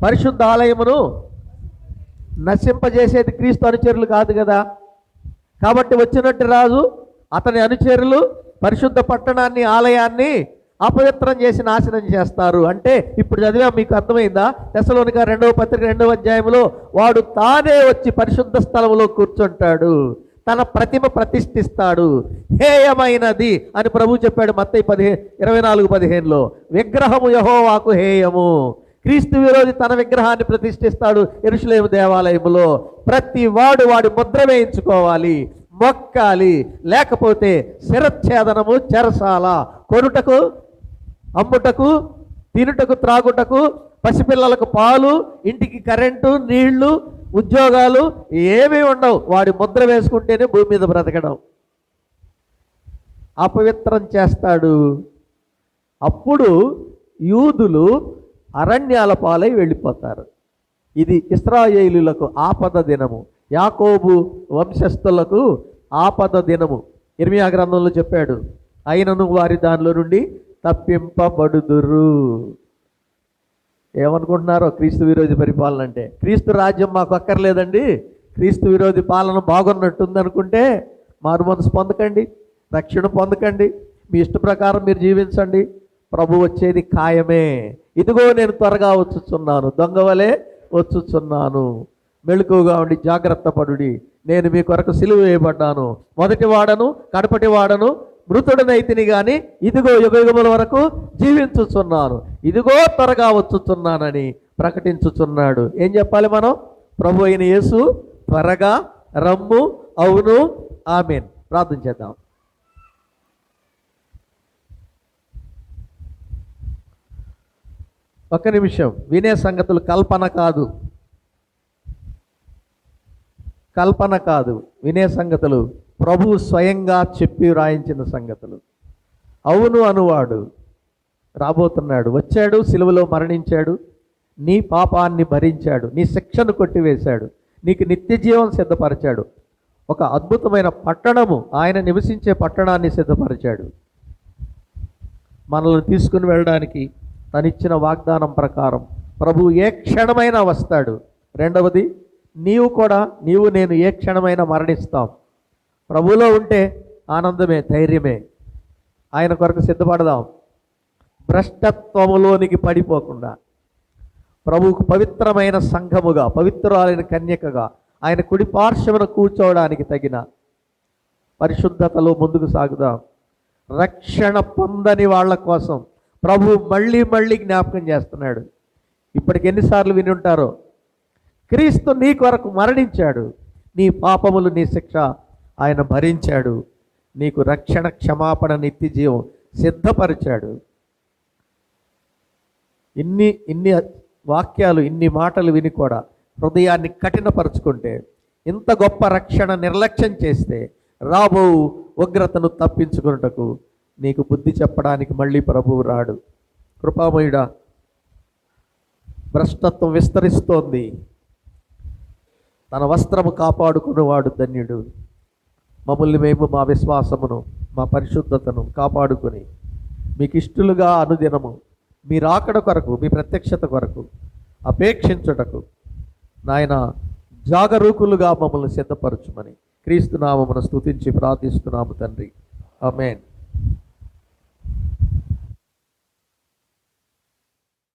పరిశుద్ధ ఆలయమును నశింపజేసేది క్రీస్తు అనుచరులు కాదు కదా. కాబట్టి వచ్చినట్టు రాజు అతని అనుచరులు పరిశుద్ధ పట్టణాన్ని ఆలయాన్ని అపవిత్రం చేసి నాశనం చేస్తారు. అంటే ఇప్పుడు చదివా, మీకు అర్థమైందా? తెస్సలోనిక 2వ పత్రిక 2వ అధ్యాయంలో వాడు తానే వచ్చి పరిశుద్ధ స్థలంలో కూర్చుంటాడు, తన ప్రతిమ ప్రతిష్ఠిస్తాడు, హేయమైనది అని ప్రభు చెప్పాడు మత్తయి 24:15లో. విగ్రహము యెహోవాకు హేయము. క్రీస్తు విరోధి తన విగ్రహాన్ని ప్రతిష్ఠిస్తాడు యెరూషలేము దేవాలయములో. ప్రతి వాడు వాడి ముద్ర వేయించుకోవాలి, మొక్కాలి, లేకపోతే శిరచ్ఛేదనము, చెరసాల, కొనుటకు, అమ్ముటకు, తినుటకు, త్రాగుటకు, పసిపిల్లలకు పాలు, ఇంటికి కరెంటు, నీళ్లు, ఉద్యోగాలు ఏమీ ఉండవు. వాడి ముద్ర వేసుకుంటేనే భూమి మీద బ్రతకడం. అపవిత్రం చేస్తాడు. అప్పుడు యూదులు అరణ్యాల పాలై వెళ్ళిపోతారు. ఇది ఇశ్రాయేలీయులకు ఆపద దినము, యాకోబు వంశస్థులకు ఆపద దినము. ఇర్మియా గ్రంథంలో చెప్పాడు, అయినను వారి దానిలో నుండి తప్పింపబడుదురు. ఏమనుకుంటున్నారో క్రీస్తు విరోధి పరిపాలన అంటే? క్రీస్తు రాజ్యం మాకు అక్కర్లేదండి, క్రీస్తు విరోధి పాలన బాగున్నట్టుంది అనుకుంటే మారు మనసు పొందకండి, రక్షణ పొందకండి, మీ ఇష్ట ప్రకారం మీరు జీవించండి. ప్రభు వచ్చేది ఖాయమే. ఇదిగో నేను త్వరగా వచ్చుచున్నాను, దొంగవలే వచ్చుచున్నాను, మెళుకువగా ఉండి జాగ్రత్త పడుడి, నేను మీ కొరకు సిలువ వేయబడ్డాను, మొదటి వాడను కడపటి వాడను, మృతుడనైతిని కానీ ఇదిగో యుగయుగముల వరకు జీవించుచున్నాను, ఇదిగో త్వరగా వచ్చుచున్నానని ప్రకటించుచున్నాడు. ఏం చెప్పాలి మనం? ప్రభు అయిన యేసు త్వరగా రమ్ము. అవును, ఆమేన్. ప్రార్థన చేద్దాం. ఒక్క నిమిషం. వినే సంగతులు కల్పన కాదు, కల్పన కాదు. వినే సంగతులు ప్రభువు స్వయంగా చెప్పి రాయించిన సంగతులు. అవును అనువాడు రాబోతున్నాడు, వచ్చాడు, సిలువలో మరణించాడు, నీ పాపాన్ని భరించాడు, నీ శిక్షను కొట్టివేశాడు, నీకు నిత్య జీవం సిద్ధపరిచాడు, ఒక అద్భుతమైన పట్టణము, ఆయన నివసించే పట్టణాన్ని సిద్ధపరిచాడు. మనల్ని తీసుకుని వెళ్ళడానికి తనిచ్చిన వాగ్దానం ప్రకారం ప్రభు ఏ క్షణమైనా వస్తాడు. రెండవది, నీవు నేను ఏ క్షణమైనా మరణిస్తాం. ప్రభువులో ఉంటే ఆనందమే, ధైర్యమే. ఆయన కొరకు సిద్ధపడదాం. భ్రష్టత్వములోనికి పడిపోకుండా ప్రభువుకు పవిత్రమైన సంఘముగా, పవిత్రురాలైన కన్యకగా ఆయన కుడి పార్శ్వమున కూర్చోవడానికి తగిన పరిశుద్ధతలో ముందుకు సాగుదాం. రక్షణ పొందని వాళ్ళ కోసం ప్రభు మళ్ళీ మళ్ళీ జ్ఞాపకం చేస్తున్నాడు. ఇప్పటికి ఎన్నిసార్లు విని ఉంటారో, క్రీస్తు నీ కొరకు మరణించాడు, నీ పాపములు, నీ శిక్ష ఆయన భరించాడు, నీకు రక్షణ, క్షమాపణ, నిత్య జీవం సిద్ధపరిచాడు. ఇన్ని వాక్యాలు, ఇన్ని మాటలు విని కూడా హృదయాన్ని కఠినపరుచుకుంటే, ఇంత గొప్ప రక్షణ నిర్లక్ష్యం చేస్తే రాబో ఉగ్రతను తప్పించుకున్నటకు నీకు బుద్ధి చెప్పడానికి మళ్ళీ ప్రభువు రాడు. కృపామయుడా, భ్రష్టత్వం విస్తరిస్తోంది, తన వస్త్రము కాపాడుకునేవాడు ధన్యుడు. మమ్మల్ని మేము, మా విశ్వాసమును, మా పరిశుద్ధతను కాపాడుకొని మీకు ఇష్టలుగా అనుదినము మీ రాకడ కొరకు, మీ ప్రత్యక్షత కొరకు అపేక్షించుటకు నాయన జాగరూకులుగా మమ్మల్ని సిద్ధపరచుమని క్రీస్తు నామమున స్తుతించి ప్రార్థిస్తున్నాము తండ్రి. ఆమేన్.